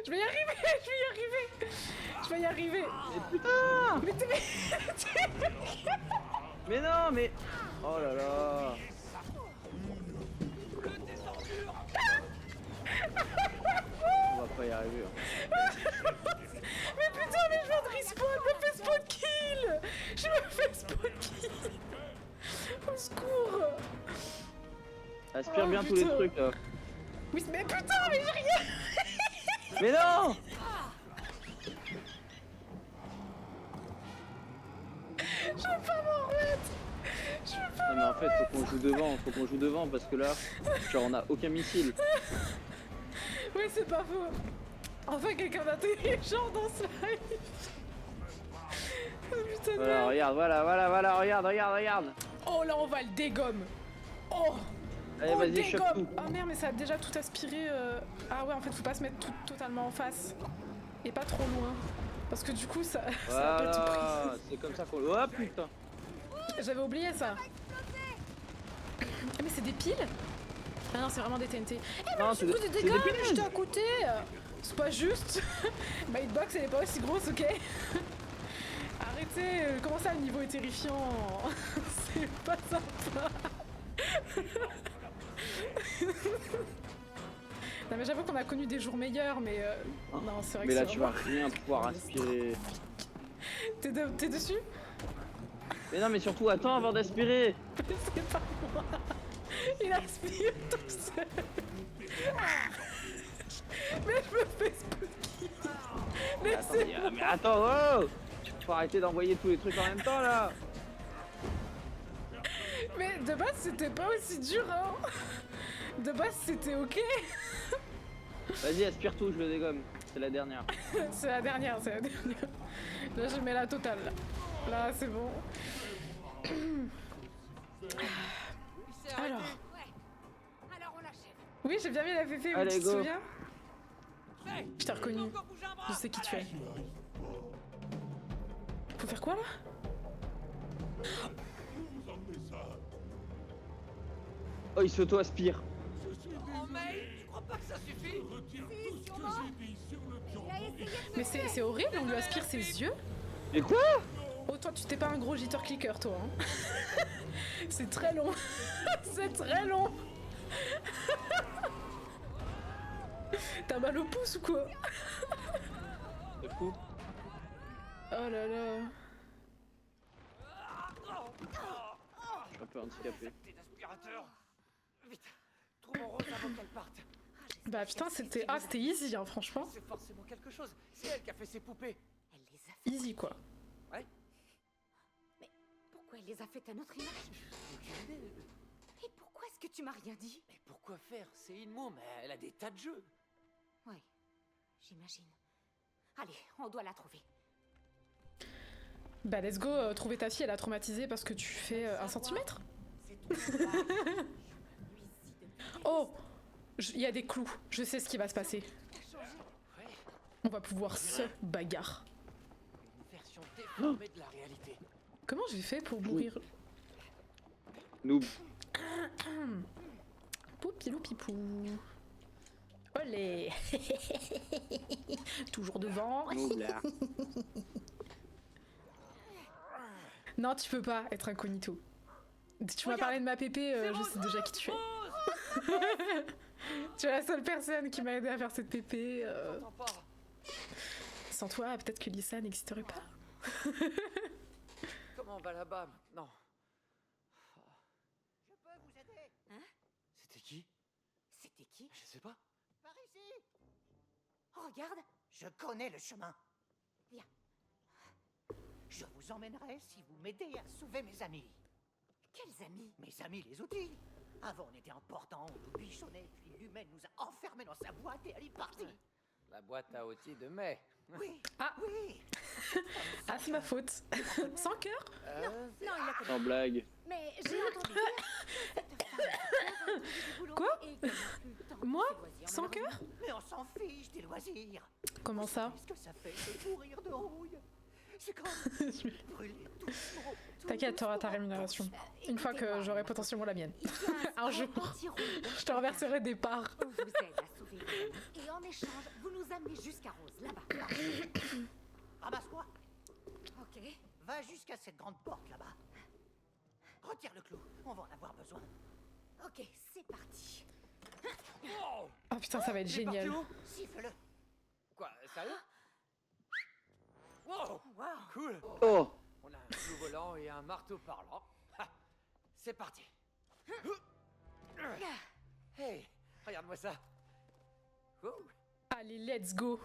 Je vais y arriver. Je vais y arriver. Mais putain! Mais t'es... Mais non, mais... Oh là là. On va pas y arriver. Mais putain, mais je viens de respawn, je me fais spawn kill. Je me fais spawn kill. Au secours. Aspire bien tous les putain. trucs là. Oui, mais putain, mais j'ai rien. Mais non! Je veux pas m'en remettre. Non mais en fait faut qu'on joue devant parce que là, genre on a aucun missile. Oui, c'est pas faux. Enfin, quelqu'un d'intelligent dans ce live. Oh, putain de Voilà, merde. regarde, regarde. Oh là, on va le dégomme. Oh. Allez, Oh, vas-y, chope dégomme. tout. Ah merde, mais ça a déjà tout aspiré. Ah ouais, en fait, faut pas se mettre totalement en face. Et pas trop loin. Parce que du coup, ça a pas tout pris. Voilà, c'est comme ça qu'on... Oh putain. J'avais oublié ça. Ah, mais c'est des piles? Ah non, c'est vraiment des TNT. Eh Non, mais c'est du coup, des- des c'est dégâts, des piles. j'étais à côté. C'est pas juste. Ma hitbox, elle est pas aussi grosse, ok? Arrêtez, comment ça, le niveau est terrifiant? C'est pas sympa. Non mais j'avoue qu'on a connu des jours meilleurs, mais non, c'est vrai Mais que là c'est tu vas vraiment... rien pouvoir aspirer. T'es dessus? Mais non mais surtout attends avant d'aspirer. C'est pas moi. Il aspire tout seul. Mais je me fais spooky. Mais attends, oh! Faut arrêter d'envoyer tous les trucs en même temps là. Mais de base c'était pas aussi dur, hein. De base c'était ok. Vas-y aspire tout, je le dégomme. C'est la dernière. C'est la dernière. Là je mets la totale. Là c'est bon. Alors. Alors on l'achève. Oui, j'ai bien mis la féfé, oui, Allez, tu te go. souviens? Je t'ai reconnu. Je sais qui tu es. Faut faire quoi là? Oh il s'auto-aspire. Oh mec, je crois pas que ça suffit. Mais c'est horrible, on lui aspire ses yeux. Mais quoi? Oh toi tu t'es pas un gros jitter clicker toi hein. C'est très long. C'est très long. T'as mal au pouce ou quoi? C'est fou. Oh là là. Je suis un peu handicapé. D'aspirateur. Vite, trouve mon rose avant qu'elle parte. Bah putain c'était easy hein franchement. C'est forcément quelque chose. C'est elle qui a fait ses poupées. Elle les a fait. Easy quoi. Ouais. Mais pourquoi elle les a faites à notre image? Aucune idée. Et pourquoi est-ce que tu m'as rien dit? Mais pourquoi faire? C'est Inmo, mais elle a des tas de jeux. Ouais, j'imagine. Allez, on doit la trouver. Bah let's go, trouver ta fille, elle a traumatisé parce que tu fais 1 centimètre. Oh, il y a des clous, je sais ce qui va se passer. On va pouvoir se bagarre. Une version déformée de la réalité. Comment j'ai fait pour mourir? Noob. Poupilou pipou. Olé. Toujours devant. Noob là. Non, tu peux pas être incognito. Tu m'as parlé de ma pépé, je sais déjà qui tu es. Tu es la seule personne qui m'a aidé à faire cette pépé. Sans toi, peut-être que Lisa n'existerait pas. Comment va là-bas maintenant? Je peux vous aider? Hein? C'était qui? C'était qui? Je sais pas. Par ici. Regarde. Je connais le chemin. Viens. Je vous emmènerai si vous m'aidez à sauver mes amis. Quels amis? Mes amis les outils. Avant, on était en portant, on nous bichonnait, puis l'humaine nous a enfermés dans sa boîte et elle est partie. La boîte à outils de mai. Oui. Ah. Oui. Ah, c'est ma faute. Sans cœur? Non, il a pas. Sans blague. Mais j'ai entendu dire que cette femme a du boulot Quoi? et qu'elle n'a plus le temps de Moi? ses loisirs, Sans cœur? Mais on s'en fiche des loisirs. Comment ça? Qu'est-ce que ça fait de mourir de rouille? C'est comme brûler doucement. T'inquiète, t'auras ta rémunération. Une fois que j'aurai potentiellement la mienne. Un jour. Je te reverserai des parts. On vous aide à sauver vos amis. Et en échange, vous nous amenez jusqu'à Rose, là-bas. Ramasse-toi. Ok. Va jusqu'à cette grande porte là-bas. Retire le clou, on va en avoir besoin. Ok, c'est parti. Wow! Oh putain, ça va être génial. Siffle-le. Quoi, sérieux? Wow! Wow. Cool! Oh. On a un clou volant et un marteau parlant. Ha, c'est parti! Hey, regarde-moi ça! Wow. Allez, let's go.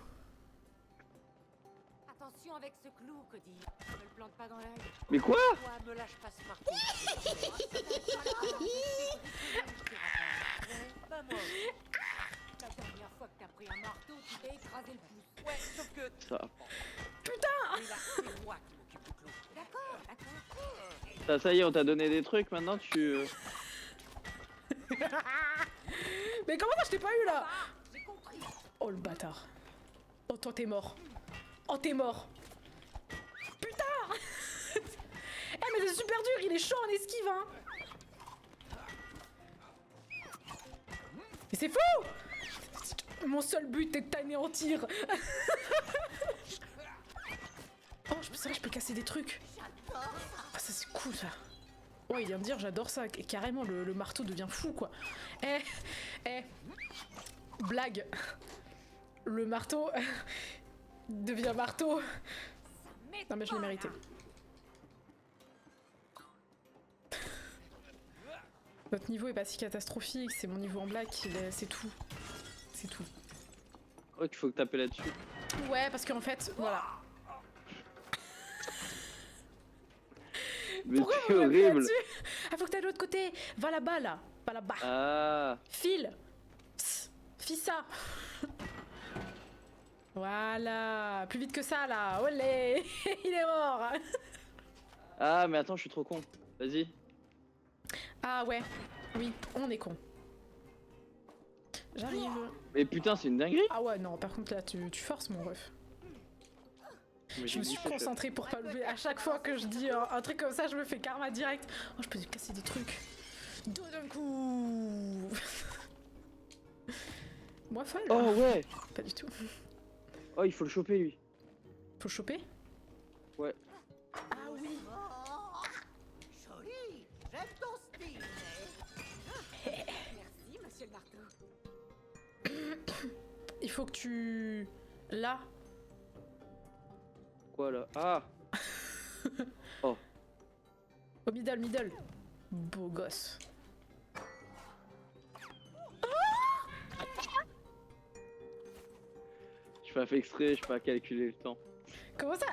Attention avec ce clou, Cody. Ne me le plante pas dans l'œil. Mais quoi? Toi, me lâche pas ce marteau! Bah moi. La dernière fois que t'as pris un marteau, tu t'es écrasé le pouce. Ouais, sauf que... Ça. Mais là, c'est moi qui m'occupe du clou. D'accord, d'accord. Ça y est, on t'a donné des trucs, maintenant tu... Mais comment ça, je t'ai pas eu là? J'ai compris. Oh le bâtard. Oh toi t'es mort. Oh t'es mort. Putain. Eh mais c'est super dur, il est chaud en esquive hein. Mais c'est fou. Mon seul but est de t'anéantir. Oh je peux casser des trucs. Ah ça c'est cool ça. Oh il vient de dire j'adore ça. Et carrément le marteau devient fou quoi. Blague. Le marteau devient marteau. Non mais je l'ai mérité. Notre niveau est pas si catastrophique, c'est mon niveau en blague, c'est tout. C'est tout. Oh, qu'il faut que taper là-dessus. Ouais, parce qu'en fait, voilà. Mais Pourquoi c'est vous m'appelez horrible. là-dessus? Ah, faut que t'ailles de l'autre côté. Va là-bas, là. Va là-bas. Ah. File. Psst. Fis ça. Voilà. Plus vite que ça, là. Olé. Il est mort. Ah, mais attends, je suis trop con. Vas-y. Ah ouais. Oui, on est con. J'arrive. Mais putain, c'est une dinguerie. Ah ouais, non, par contre là, tu forces mon ref. Mais Je me suis concentrée pour pas lever. À chaque fois que je dis un truc comme ça, je me fais karma direct. Oh, je peux casser des trucs. Deux d'un coup. Moi folle. Oh ouais. Pas du tout. Oh, il faut le choper lui. Faut le choper? Ouais. Ah oui. Joli. J'aime ton style. Merci, monsieur le marteau. Il faut que tu... Là. Quoi là? Ah. Oh. Au middle. Beau gosse. Je pas fait exprès, je pas calculé le temps. Comment ça?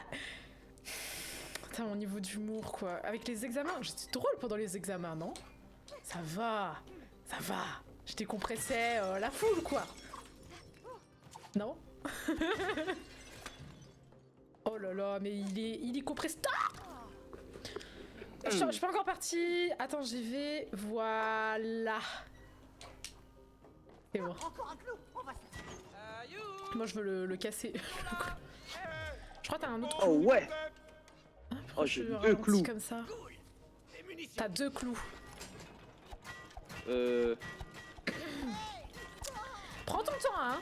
Putain, mon niveau d'humour, quoi. Avec les examens, j'étais drôle pendant les examens, non? Ça va. Je décompressais la foule, quoi. Non? Oh là là, mais il est compresse. Je suis pas encore partie. Attends, j'y vais. Voilà. C'est bon. Encore un clou. On va se... Moi, je veux le casser. Je crois que t'as un autre Oh clou. ouais. Pourquoi Oh, j'ai je deux ralentis clous. comme ça. T'as deux clous. Prends ton temps, hein.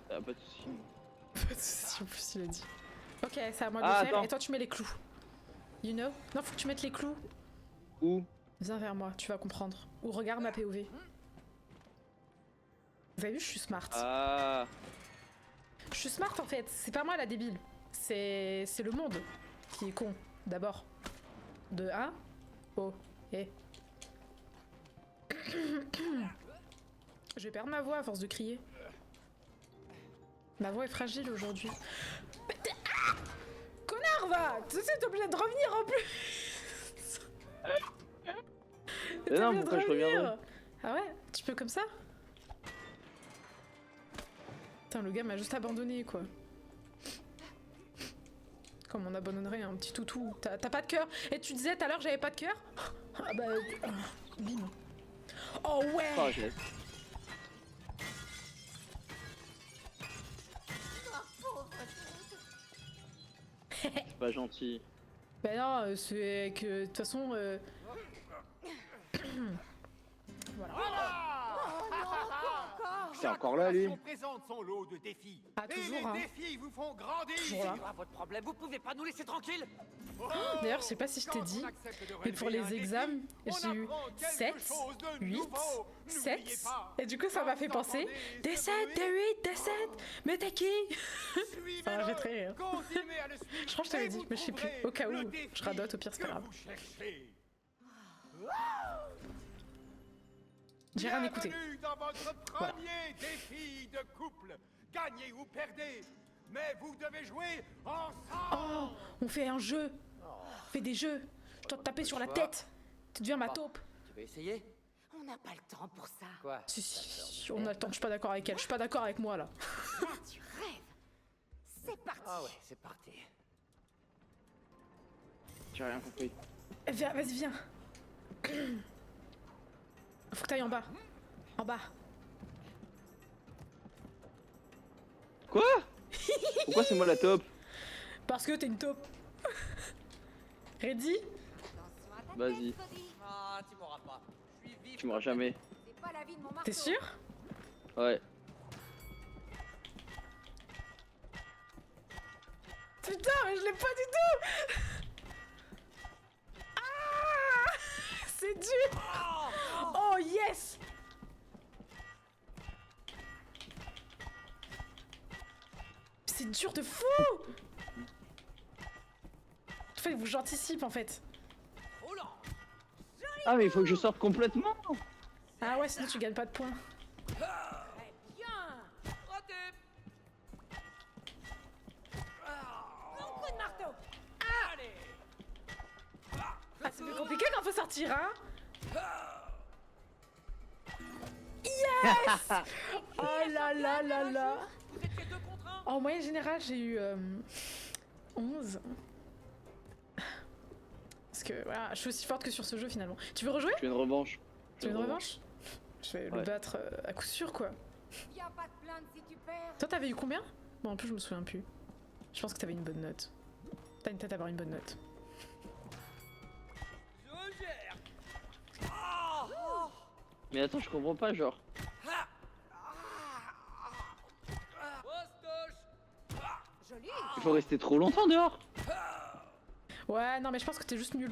Pas de soucis. Pas de soucis, en plus, il a dit. Ok, c'est à moi de Ah, le faire, attends. et toi tu mets les clous. You know? Non, faut que tu mettes les clous. Où? Viens vers moi, tu vas comprendre. Ou regarde ma POV. Vous avez vu, je suis smart. Ah. Je suis smart en fait, c'est pas moi la débile. C'est le monde qui est con, d'abord. De 1 Oh, eh. Je vais perdre ma voix à force de crier. Ma voix est fragile aujourd'hui. Mais ah connard, va! Tu sais, t'es obligé de revenir en plus! Mais non, pourquoi je reviendrai? Ah ouais? Tu peux comme ça? Putain, le gars m'a juste abandonné, quoi. Comme on abandonnerait un petit toutou. T'as pas de cœur. Et tu disais tout à l'heure j'avais pas de cœur? Ah bah... bim. Oh ouais! Oh, je laisse. C'est pas gentil. Bah non, c'est que de toute façon... Voilà. C'est encore là, lui. On présente son lot de défis. Ah, Et toujours, les hein. défis vous font grandir. Toujours là. C'est quoi votre problème? Vous pouvez pas nous laisser tranquilles? D'ailleurs, je sais pas si je t'ai Quand dit, on accepte de mais pour relever les un défi, examens, on j'ai eu apprend quelque 7, chose de 8, nouveau. 7, N'oubliez pas, et du coup ça m'a fait quand penser, vous des entendez 7, ce des 8, des 7, mais t'es qui? Suivez-le, Ça m'a fait très rire. continuez à le suivre, Je crois que je t'avais et dit, vous mais je sais plus, trouverez au cas où, le défi je radote, au pire c'est pas que grave. vous cherchez. J'ai rien écouté. Bienvenue dans votre premier défi de couple. Gagnez ou perdez, mais vous devez jouer ensemble. Oh, on fait un jeu. On fait des jeux. Je dois te taper sur la tête. Tu deviens ma taupe. Tu veux essayer? On n'a pas le temps pour ça. Quoi? Si, on a le temps, je suis pas d'accord avec elle. Je suis pas d'accord avec moi là. Là, tu rêves. C'est parti. Ah ouais, c'est parti. J'ai rien compris. Viens, vas-y, viens. Faut que t'ailles en bas. En bas. Quoi? Pourquoi c'est moi la top? Parce que t'es une taupe. Ready? Attention à ta Vas-y. tête, Cody. Ah, tu m'auras pas. Je suis vif. Tu m'auras jamais. C'est pas la vie de mon marteau. T'es sûr? Ouais. Putain, mais je l'ai pas du tout! Ah! C'est dur! Oh yes! C'est dur de fou! En fait, vous j'anticipe en fait. Roulant. Ah, mais il faut que je sorte complètement. Ah ouais, sinon tu gagnes pas de points. Très bien. Raté. Bon coup de marteau. Allez. Ah, c'est plus compliqué quand faut sortir, hein? Yes! Oh là là là là! Vous étiez 2 contre 1. En moyenne générale, j'ai eu 11. Parce que voilà, je suis aussi forte que sur ce jeu finalement. Tu veux rejouer? Je fais une revanche. Tu veux une revanche? Je vais le Ouais. battre à coup sûr quoi. Y a pas de plainte si tu perds. Toi t'avais eu combien? Bon en plus je me souviens plus. Je pense que t'avais une bonne note. T'as une tête à avoir une bonne note. Je gère. Ah. Mais attends, je comprends pas, genre. Postoche. Joli. Il faut rester trop longtemps dehors. Ouais non mais je pense que t'es juste nul.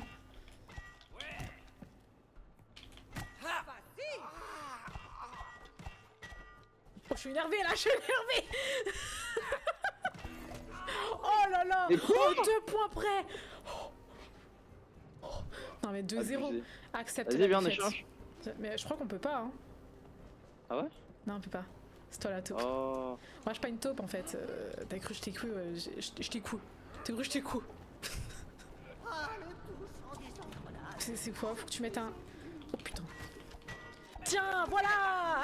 Vas-y. Oh je suis énervée là, je suis énervée. Oh là là. Mais quoi? Oh 2 points près. Oh. Non mais 2-0. Abusé. Accepte Vas-y, la viens, on défaite. échange. Mais je crois qu'on peut pas hein. Ah ouais? Non on peut pas. C'est toi la taupe. Oh. Moi je suis pas une taupe en fait. T'as cru que je t'ai cru, je t'ai cou. T'as cru que je t'ai cou. Ah, le tout en désordre. C'est quoi? Faut que tu mettes un... Oh putain. Tiens, voilà.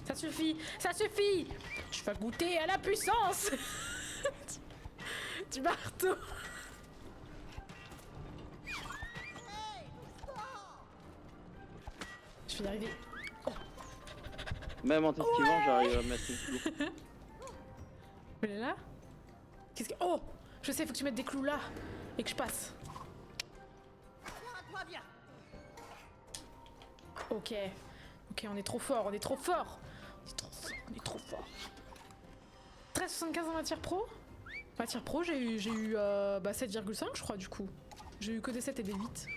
Ça suffit, ça suffit. Je vais goûter à la puissance du marteau. Je vais y arriver. Même en t'esquivant, j'arrive à mettre une clou. Elle est là? Qu'est-ce que... Oh! Je sais, faut que tu mettes des clous là. et que je passe. Toi, viens. Ok. Ok, on est trop fort, on est trop fort. On est trop fort, on est trop fort. 13,75 en matière pro. Matière pro, j'ai eu 7,5 je crois du coup. J'ai eu que des 7 et des 8.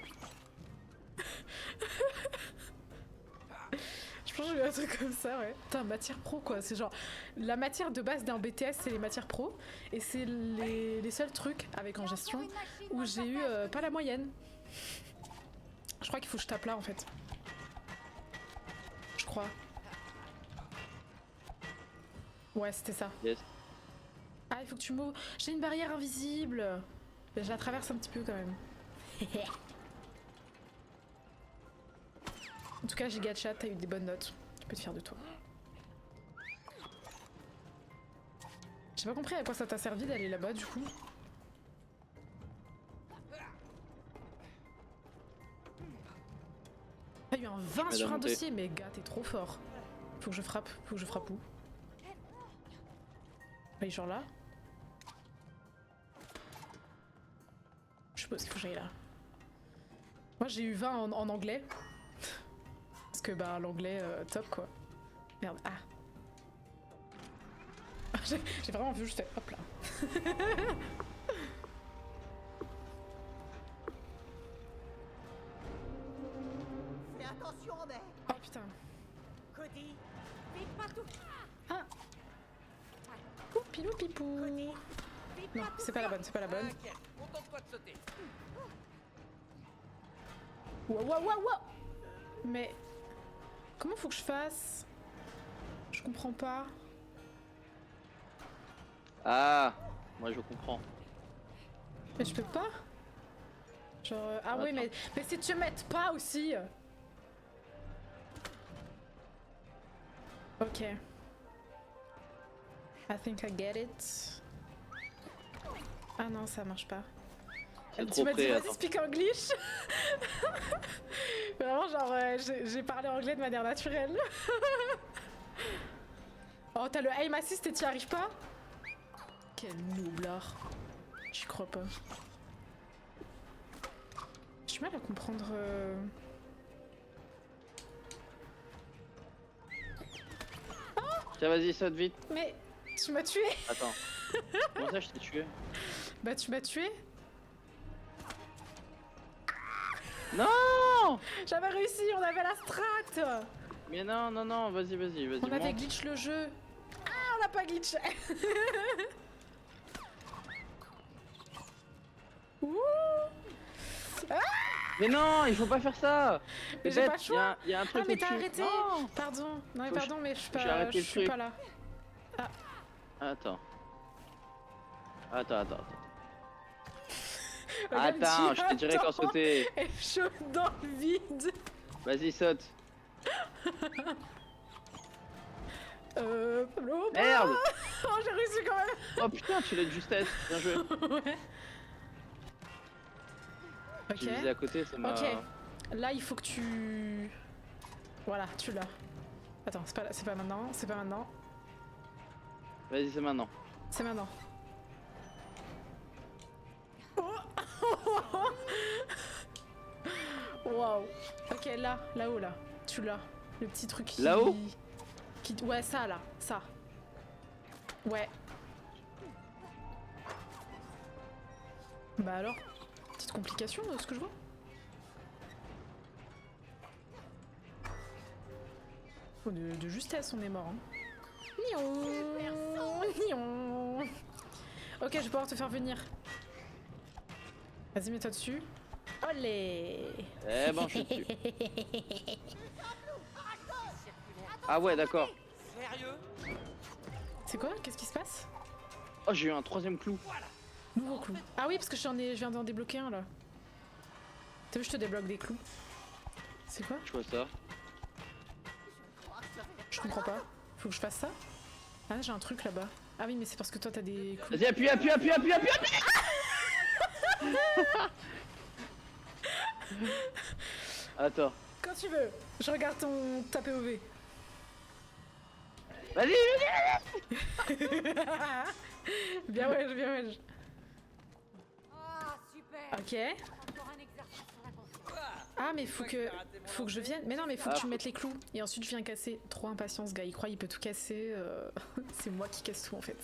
Je pense que j'ai eu un truc comme ça, ouais. Putain, matière pro quoi, c'est genre... La matière de base d'un BTS, c'est les matières pro. Et c'est les seuls trucs avec en gestion où j'ai eu pas la moyenne. Je crois qu'il faut que je tape là en fait. Je crois. Ouais, c'était ça. Yes. Ah, il faut que tu m'ouvres. J'ai une barrière invisible. Mais je la traverse un petit peu quand même. En tout cas, Giga Chat, t'as eu des bonnes notes. Tu peux te fier de toi. J'ai pas compris à quoi ça t'a servi d'aller là-bas du coup. T'as eu un 20 sur un dossier, mais gars, t'es trop fort. Faut que je frappe où? Oui, genre là. Je suppose qu'il faut que j'aille là. Moi j'ai eu 20 en anglais. Parce que bah l'anglais top quoi. Merde, ah. J'ai vraiment vu, je fais hop là. Fais attention, mais. Oh putain. Cody, vite pas tout. Ah. Pilou pipou. Non, c'est pas la bonne, c'est pas la bonne. T'inquiète, contente-toi de sauter. Wow, wow, wow, wow. Mais comment faut que je fasse? Je comprends pas. Ah, moi je comprends. Mais je peux pas? Genre ah oui, mais si tu m'aides pas aussi. Ok. I think I get it. Ah non, ça marche pas. C'est Tu trop m'as dit près, vas-y attends. speak English. Vraiment genre j'ai parlé anglais de manière naturelle. Oh t'as le aim assist et t'y arrives pas? Quel nooblard. J'y crois pas. J'ai du mal à comprendre... Tiens, vas-y, saute vite. Mais tu m'as tué. Attends. Comment ça, je t'ai tué? Bah tu m'as tué. Non! J'avais réussi, on avait la strat. Mais non, non, non, vas-y, vas-y, vas-y. On avait monte. glitch le jeu. Ah, on l'a pas glitch. Ouh. Ah, Mais non, il faut pas faire ça! mais C'est j'ai bête, pas le choix. y a un truc Ah mais où t'as tu- arrêté. Non. Pardon. Non mais Faut pardon, mais je suis j'ai pas, arrêté je le suis truc. pas là. Ah. Attends. Attends. Regarde, Attends, dis, je te dirai quand attends. sauter. Elle chauffe dans le vide. Vas-y, saute. Pablo. Merde! Oh, j'ai réussi quand même. Oh putain, tu l'as de justesse. Bien joué. Ouais. J'ai visé à côté, ça m'a... Ok. Là, il faut que tu... Voilà, tu l'as. Attends, c'est pas maintenant, c'est pas maintenant. Vas-y, c'est maintenant. C'est maintenant. Waouh. Ok, là-haut, là. Tu l'as. Le petit truc qui... Là-haut? Ouais, ça, là. Ça. Ouais. Bah alors, petite complication de ce que je vois. Oh, de justesse, on est mort. Hein. Nion, nion. Ok, je vais pouvoir te faire venir. Vas-y, mets-toi dessus. Olé. Eh ben, je suis dessus. Ah ouais, d'accord. Sérieux? C'est quoi? Qu'est-ce qui se passe? Oh, j'ai eu un troisième clou. Nouveau clou. Ah oui, parce que je viens d'en débloquer un là. T'as vu, je te débloque des clous. C'est quoi? Je vois ça. Je comprends pas. Faut que je fasse ça? Ah, j'ai un truc là-bas. Ah oui, mais c'est parce que toi t'as des clous. Vas-y, appuie. Attends. Quand tu veux. Je regarde ta POV. Vas-y. Bien ouais. Ah, super. Ok. Encore un exercice sur la confiance. Ah mais faut que je vienne. Mais non mais faut que tu mettes les clous et ensuite je viens casser. Trop impatience gars, il croit il peut tout casser. C'est moi qui casse tout en fait.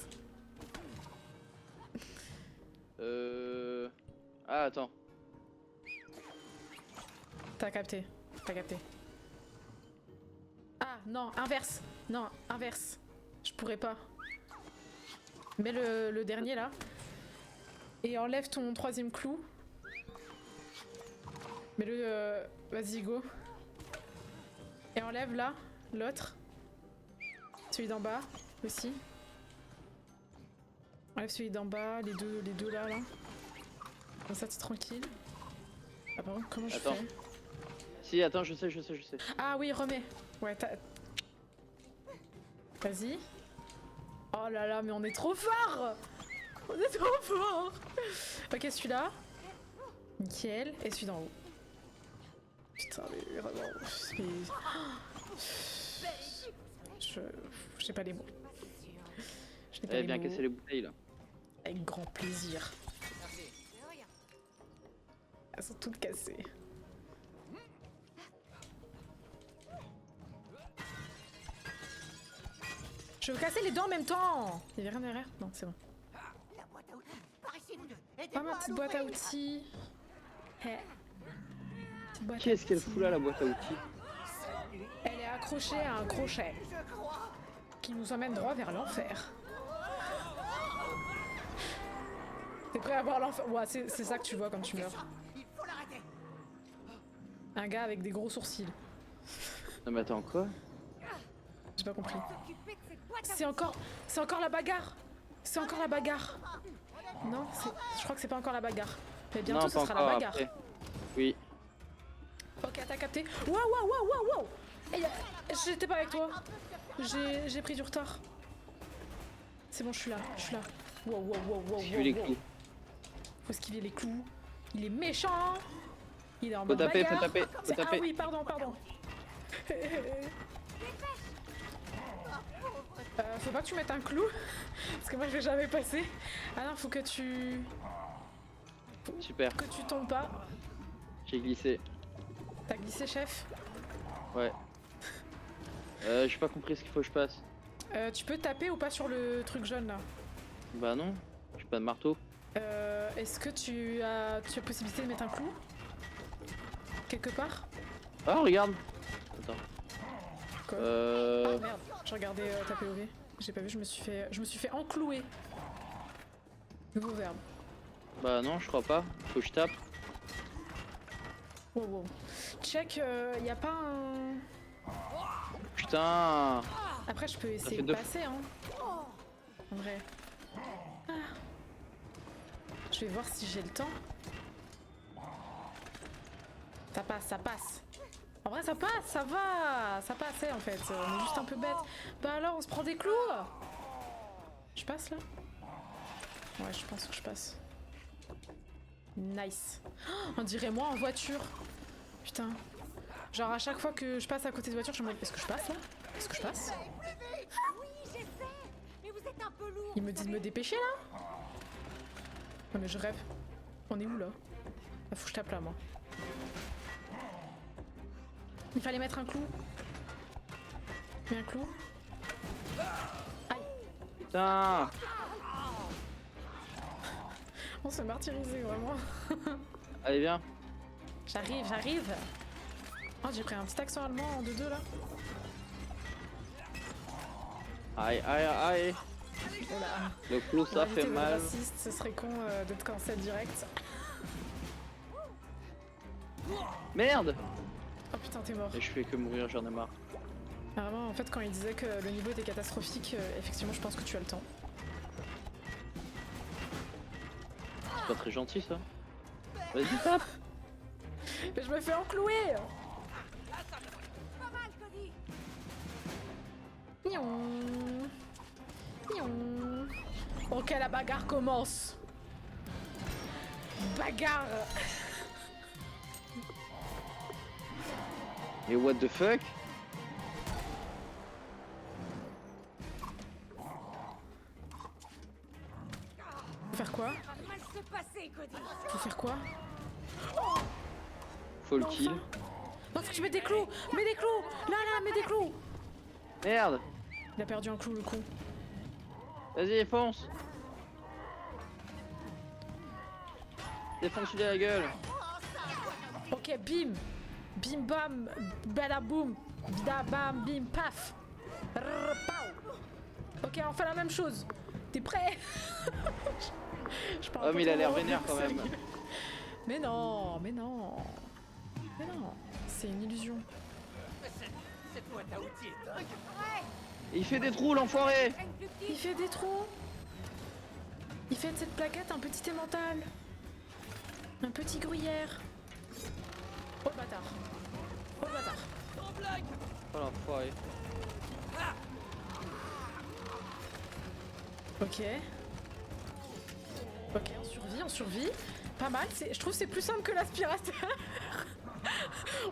Ah attends. T'as capté. Ah non, inverse. Non, inverse. Je pourrais pas. Mets le dernier là. Et enlève ton troisième clou. Mets-le... Vas-y, go. Et enlève là, l'autre. Celui d'en bas, aussi. Enlève celui d'en bas, les deux là. Comme ça, t'es tranquille. Ah pardon, comment je fais? Si, attends, je sais. Ah oui, remets. Ouais, t'as... Vas-y. Oh là là, mais on est trop fort! On est trop fort! Ok, celui-là. Nickel. Et celui d'en haut. Putain, mais vraiment... Je sais pas les mots. Je n'ai pas les bien mots. casser les bouteilles là. Avec grand plaisir. Elles sont toutes cassées. Je veux casser les dents en même temps! Y'avait rien derrière? Non, c'est bon. La boîte à outils. Par ici, vous deux. Ah, Aidez-moi ma à petite boîte à l'ouvrir. outils. Qu'est-ce qu'elle fout là, la boîte à outils? Elle est accrochée à un crochet qui nous emmène droit vers l'enfer. T'es prêt à voir l'enfer? Ouais, c'est ça que tu vois quand tu meurs. Il faut l'arrêter. Un gars avec des gros sourcils. Non mais attends, quoi? J'ai pas compris. S'occuper de cette boîte à C'est encore la bagarre. C'est encore la bagarre. Non, je crois que c'est pas encore la bagarre. Mais bientôt, Non, ce pas sera la encore, bagarre. après. Oui. Ok, t'as capté. Wow. J'étais pas avec toi. J'ai pris du retard. C'est bon, je suis là. Wow. Esquive les clous. Faut esquiver les clous. Il est méchant. Il est en Faut mode taper, bagarre. faut taper. Ah oui, pardon. Faut pas que tu mettes un clou. Parce que moi je vais jamais passer. Ah non, faut que tu... Super, Que tu tombes pas. j'ai glissé. T'as glissé, chef? Ouais. J'ai pas compris ce qu'il faut que je passe. Tu peux taper ou pas sur le truc jaune là? Bah non, j'ai pas de marteau. Est-ce que tu as possibilité de mettre un clou? Quelque part? Ah, regarde. Attends. Quoi? Ah merde, je regardais ta POV. J'ai pas vu, je me suis fait enclouer. Nouveau verbe. Bah non, je crois pas. Faut que je tape. Wow. Check, y a pas un... Putain. Après je peux essayer fait de deux passer hein. En vrai. Ah. Je vais voir si j'ai le temps. Ça passe. En vrai ça passe, ça va. Ça passait en fait. On est juste un peu bête. Bah alors on se prend des clous. Je passe là? Ouais, je pense que je passe. Nice. Oh, on dirait moi en voiture. Putain. Genre à chaque fois que je passe à côté de voiture, je me dis est-ce que je passe là? Est-ce que je passe? Oui, j'essaie. Mais vous êtes un peu lourd. Il me dit de me dépêcher là? Non mais je rêve. On est où là? Ah, faut que je tape là moi. Il fallait mettre un clou. Mets un clou. Aïe. Putain. On se martyrisait vraiment. Allez, viens. J'arrive. Oh, j'ai pris un petit accent allemand en 2-2 là. Aïe. Oh là. Le clou, ça fait mal. Raciste, ce serait con de te cancel direct. Merde. Oh putain, t'es mort. Et je fais que mourir, j'en ai marre. Vraiment, en fait, quand il disait que le niveau était catastrophique, effectivement, je pense que tu as le temps. C'est pas très gentil ça. Vas-y, tape. Mais je me fais enclouer. Pas mal, Cody. Gnon. Ok, la bagarre commence. Bagarre. Mais what the fuck? Faire quoi? se passer, Cody. Faut faire quoi? Faut le kill. Non, faut que tu mettes des clous. Mets des clous. Là, mets des clous. Merde. Il a perdu un clou, le con. Vas-y, fonce. Défonce-lui la gueule. Ok, bim. Bim bam. Badaboum. Da bam bim paf. Rrr, pow. Ok, on fait la même chose. T'es prêt? Je parle Oh, pas mais il a trop l'air loin, vénère quand même. sérieux. Mais non, mais non. Mais non, c'est une illusion. Cette boîte à outils est dingue. Il fait des trous, l'enfoiré. Il fait des trous. Il fait de cette plaquette un petit emmental. Un petit gruyère. Oh le bâtard. Oh le bâtard. Sans blague. Oh l'enfoiré. Ok. Ok, on survit. Pas mal, je trouve que c'est plus simple que l'aspirateur.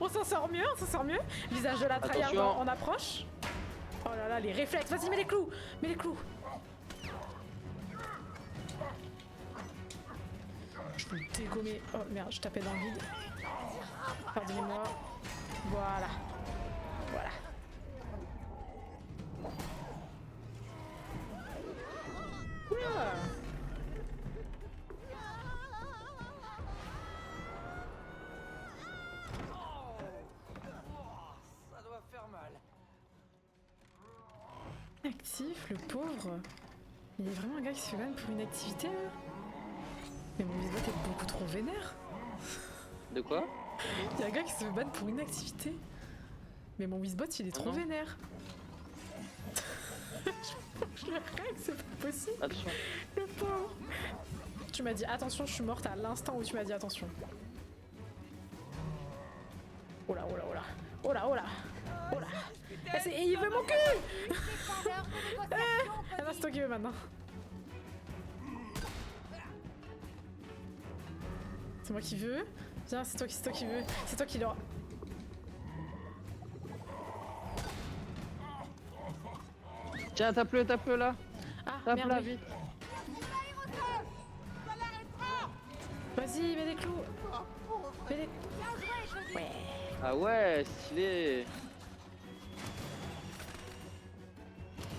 On s'en sort mieux. Visage de la tryhard Attention. en approche. Oh là là, les réflexes. Vas-y, mets les clous. Je peux le dégommer. Oh merde, je tapais dans le vide. Pardonnez-moi. Voilà. Oula. Ça doit faire mal. Actif, le pauvre. Il est vraiment un gars qui se fait ban pour une activité là. Mais mon visbot est beaucoup trop vénère. De quoi? Il y a un gars qui se fait ban pour une activité. Mais mon Wizbot il est trop non. vénère. Je le règle, c'est pas possible. Attention. Le pauvre. Tu m'as dit attention, je suis morte à l'instant où tu m'as dit attention. Oh là. Et il veut mon cul. Ah non, c'est toi qui veux maintenant. C'est moi qui veux. Viens, c'est toi qui veux. C'est toi qui l'aura. Tiens, tape-le là. Ah, Tape-la merde. vite. Vas-y, mets des clous. Mets des... Ouais. Ah ouais, stylé.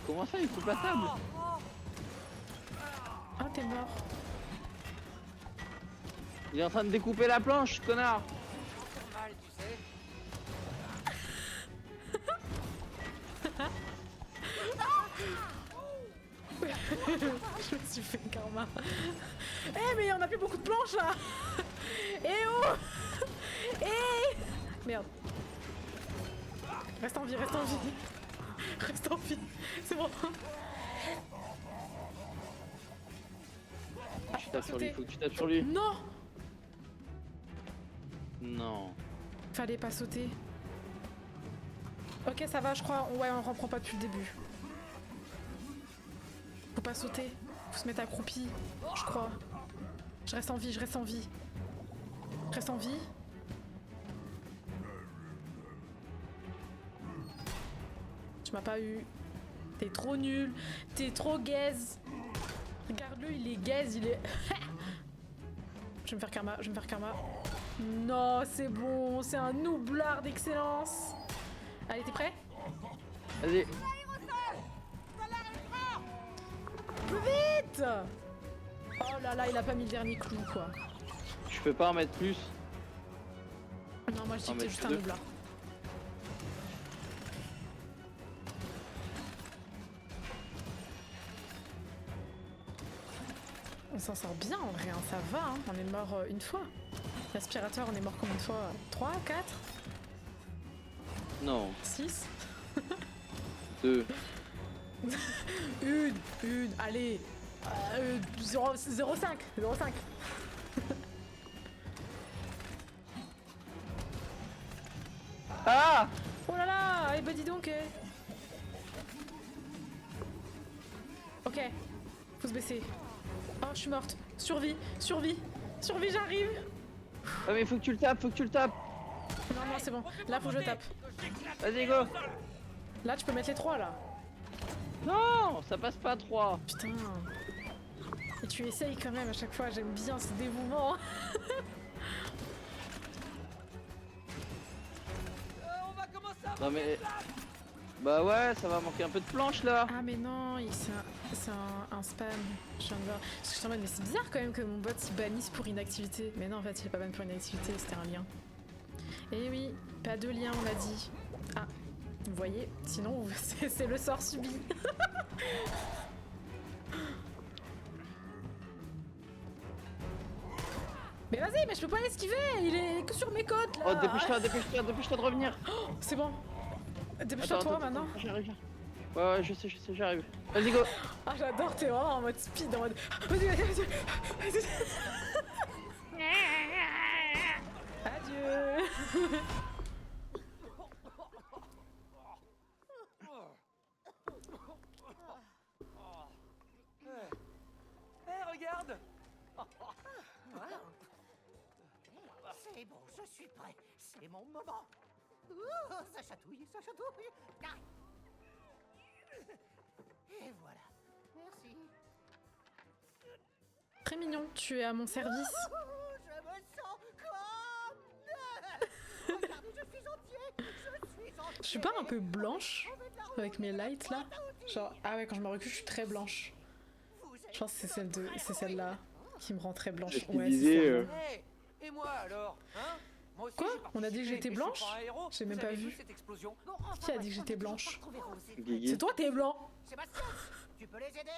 Comment ça, il coupe la table? Ah, t'es mort. Il est en train de découper la planche, connard. Mal, tu sais. Je me suis fait karma. Eh mais on a plus beaucoup de planches là. Eh oh. Eh. Merde. Reste en vie. Reste en vie. C'est bon. Tu tapes sur lui, faut que tu tapes sur lui. Non. Non. Fallait pas sauter. Ok, ça va, je crois. Ouais, on reprend pas depuis le début. Faut pas sauter. Faut se mettre accroupi. Je crois. Je reste en vie. Reste en vie. Tu m'as pas eu. T'es trop nul. T'es trop gaze. Regarde-le, il est gaze, il est... Je vais me faire karma. Non, c'est bon. C'est un noublard d'excellence. Allez, t'es prêt? Vas-y. Plus vite! Oh là là, il a pas mis le dernier clou, quoi. Je peux pas en mettre plus. Non, moi je dis En que t'es mettre juste un deux. noublard. On s'en sort bien en vrai, hein, ça va, hein. On est mort une fois. L'aspirateur, on est mort combien de fois? 3, 4, Non. 6? 2. Une, allez. 0,5. Ah! Oh là là, eh bah dis donc. Ok, faut se baisser. Oh, je suis morte. Survie, j'arrive. Ah mais faut que tu le tapes, Non, c'est bon. Là, faut que je le tape. Vas-y, go. Là, tu peux mettre les 3 là. Non, ça passe pas 3. Putain. Et tu essayes quand même à chaque fois, j'aime bien ce dévouement. On va commencer à Non mais... Bah ouais, ça va manquer un peu de planche là. Ah mais non, c'est un spam. Je viens de voir. Parce que je suis en mode, mais c'est bizarre quand même que mon bot il bannisse pour inactivité. Mais non, en fait, il est pas ban pour inactivité, c'était un lien. Et oui, pas de lien, on a dit. Ah, vous voyez, sinon c'est le sort subi. Mais vas-y, mais je peux pas l'esquiver, il est que sur mes côtes là. Oh, dépêche-toi de revenir. Oh, c'est bon. Dépêche-toi toi maintenant. J'arrive. Ouais, je sais, j'arrive. Vas-y, go. Ah, j'adore, t'es vraiment en mode speed, en mode. Vas-y. Adieu. Hé, regarde. C'est bon, je suis prêt. C'est mon moment. Ça chatouille, ça chatouille. Ah. Et voilà. Merci. Très mignon, tu es à mon service. Je me sens comme... Regardez, je suis entier. Je suis pas un peu blanche avec mes lights là? Genre, ah ouais, quand je me recule, je suis très blanche. Je pense que c'est celle-là qui me rend très blanche. Ouais, c'est celle-là. Hey, et moi alors, hein? Moi aussi, Quoi? j'ai On a dit que j'étais participé, blanche? et je suis pas un héros. J'ai même Vous pas avez vu. cette explosion? Qui a dit que j'étais blanche? Guigui. C'est toi, t'es blanc! Sébastien, tu peux les aider?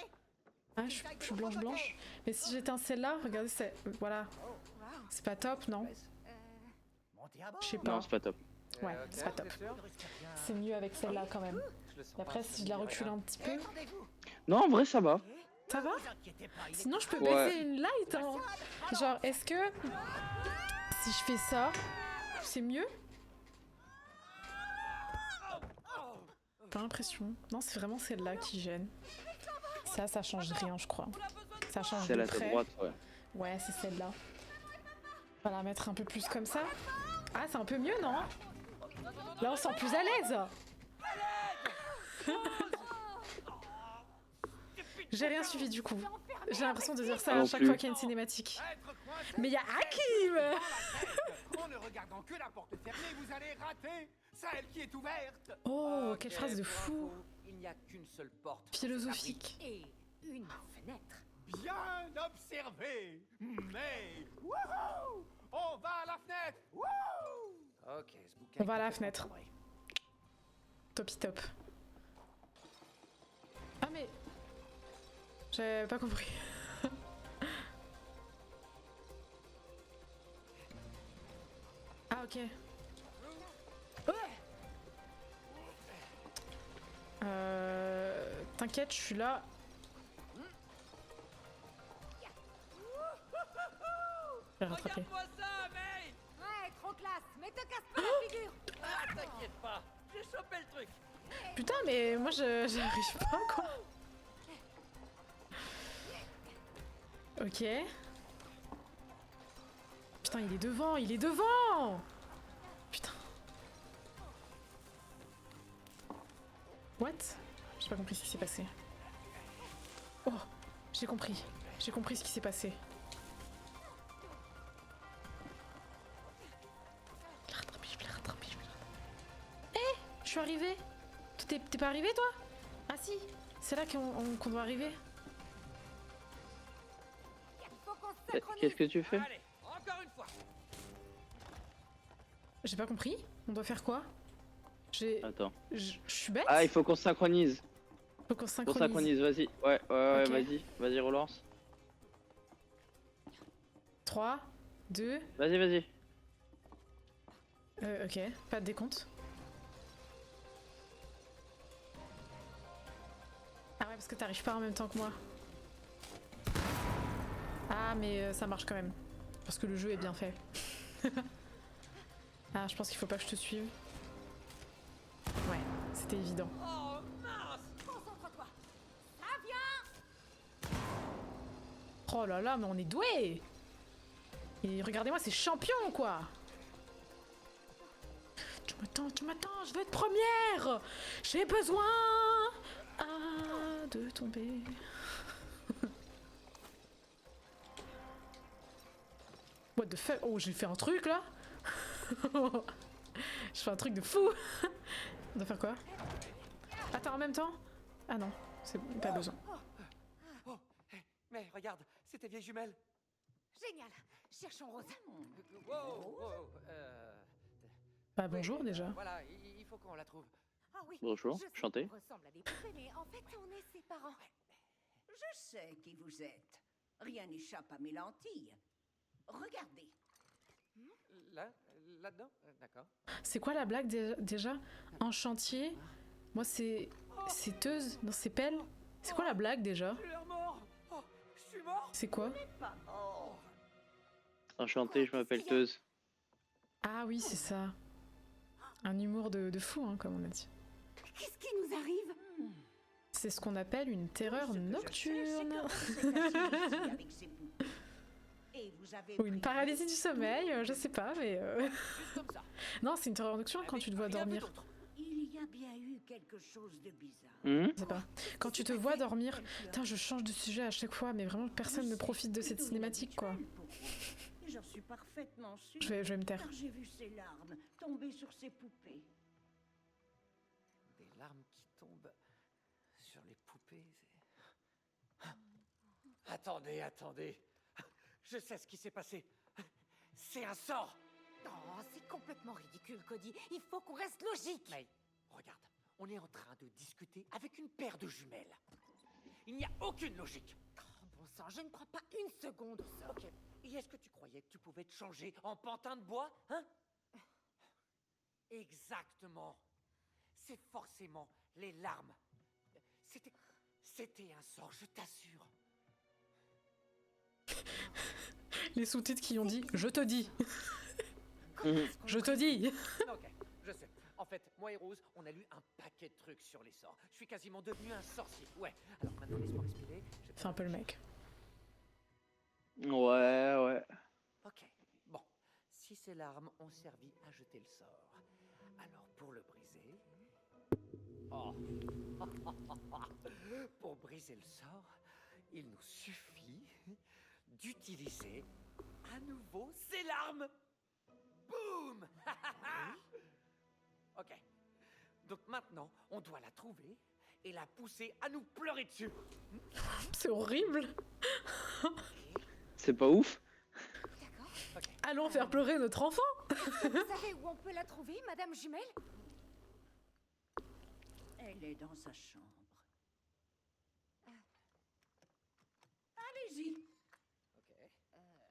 Ah, je suis blanche. Mais si j'éteins celle-là, regardez, c'est. Voilà. C'est pas top, non? Montez à bord. Je sais pas. Non, c'est pas top. Ouais, c'est pas top. C'est mieux avec celle-là quand même. Et après, si je la recule un petit peu. Non, en vrai, ça va. Ça va? Sinon, je peux Ouais. baisser une light, hein. Genre, est-ce que si je fais ça, c'est mieux? Pas l'impression. Non, c'est vraiment celle-là qui gêne. Ça change rien, je crois. Ça change C'est de la tête près. droite, ouais. Ouais, c'est celle-là. On va la mettre un peu plus comme ça. Ah, c'est un peu mieux, non? Là, on se sent plus à l'aise. J'ai rien suivi du coup. J'ai l'impression de dire ça Ah à non chaque plus. fois qu'il y a une cinématique. Mais il y a Hakim! En ne regardant que la porte fermée, vous allez rater celle qui est ouverte. Oh, quelle Ok, phrase de pas fou! faux. Il n'y a qu'une seule porte. Philosophique. Et une fenêtre. Bien observé. Mais wouhou, on va à la fenêtre. Wouhou. Ok, ce bouquin. On va à la est complètement fenêtre. chambré. Topi top. Ah mais... J'avais pas compris. Ah ok. T'inquiète, je suis là. Je vais rattraper. Regarde-moi ça, mec. Ouais, trop classe. Mais te casse pas la figure. Ah, t'inquiète pas, j'ai chopé le truc. Putain, mais moi j'arrive pas quoi. Ok. Putain, il est devant! Putain. What? J'ai pas compris ce qui s'est passé. Oh, j'ai compris ce qui s'est passé. Je l'ai rattrapé. Eh, je suis arrivée. T'es pas arrivé toi? Ah si, c'est là qu'on doit arriver. Il faut qu'on se synchronise. Qu'est-ce que tu fais? Allez, encore une fois. J'ai pas compris. On doit faire quoi? Attends. Je suis bête? Ah, il faut qu'on se synchronise. Faut qu'on se On synchronise. synchronise, vas-y. Ouais, Ok. vas-y, relance. 3, 2, Vas-y. ok, pas de décompte. Ah ouais, parce que t'arrives pas en même temps que moi. Ah, mais ça marche quand même. Parce que le jeu est bien fait. Ah, je pense qu'il faut pas que je te suive. Ouais, c'était évident. Oh, mince. Concentre-toi. Ça vient. Oh là là, mais on est doué! Et regardez-moi, c'est champion quoi! Tu m'attends, je veux être première! J'ai besoin de tomber. What the fuck? Oh, j'ai fait un truc là. Je fais un truc de fou. On doit faire quoi? Attends, en même temps? Ah non, c'est pas besoin. Oh, mais regarde, c'est tes vieilles jumelles. Génial. Cherchons Rose. Wow, Bah bonjour déjà. Voilà, il faut qu'on la trouve. Ah oui. Bonjour, je sais chantez. qu'on ressemble à des poupées, mais en fait, on est ses parents. Je sais qui vous êtes. Rien n'échappe à mes lentilles. Regardez. Là-dedans? D'accord. C'est quoi la blague déjà? En chantier? Moi c'est... C'est Teuse? Non, c'est Pelle? C'est quoi la blague déjà? J'ai l'air mort. Oh, je suis mort. C'est quoi? Enchanté, je m'appelle Teuse. Ah oui, c'est ça. Un humour de fou, hein, comme on a dit. Qu'est-ce qui nous arrive? C'est ce qu'on appelle une terreur nocturne. Ou une paralysie du sommeil, je sais pas, mais... Non, c'est une terreur nocturne quand tu te vois dormir. Il y a bien eu quelque chose de bizarre. Je sais pas. Quand tu te vois dormir... Putain, je change de sujet à chaque fois, mais vraiment personne ne profite de cette cinématique, quoi. J'en suis parfaitement sûre. Je vais me taire. Car j'ai vu ses larmes tomber sur ses poupées. Des larmes qui tombent sur les poupées. Attendez. Je sais ce qui s'est passé. C'est un sort. Oh, c'est complètement ridicule, Cody. Il faut qu'on reste logique. Mais regarde, on est en train de discuter avec une paire de jumelles. Il n'y a aucune logique. Oh, bon sang, je ne crois pas une seconde au sort. Ok. Et est-ce que tu croyais que tu pouvais te changer en pantin de bois, hein? Exactement. C'est forcément les larmes. C'était un sort, je t'assure. Les sous-titres qui ont dit « Je te dis ». Je te dis. Ok, je sais. En fait, moi et Rose, on a lu un paquet de trucs sur les sorts. Je suis quasiment devenu un sorcier. Ouais. Alors maintenant, laisse-moi respirer. C'est un peu le mec. Ouais. Ok. Bon. Si ces larmes ont servi à jeter le sort, alors pour le briser... Oh. Pour briser le sort, il nous suffit d'utiliser à nouveau ces larmes. Boum. Ok. Donc maintenant, on doit la trouver et la pousser à nous pleurer dessus. C'est horrible. C'est pas ouf. D'accord. Okay. Allons faire pleurer notre enfant. Vous savez où on peut la trouver, Madame Jumelle? Elle est dans sa chambre. Allez-y. Ok.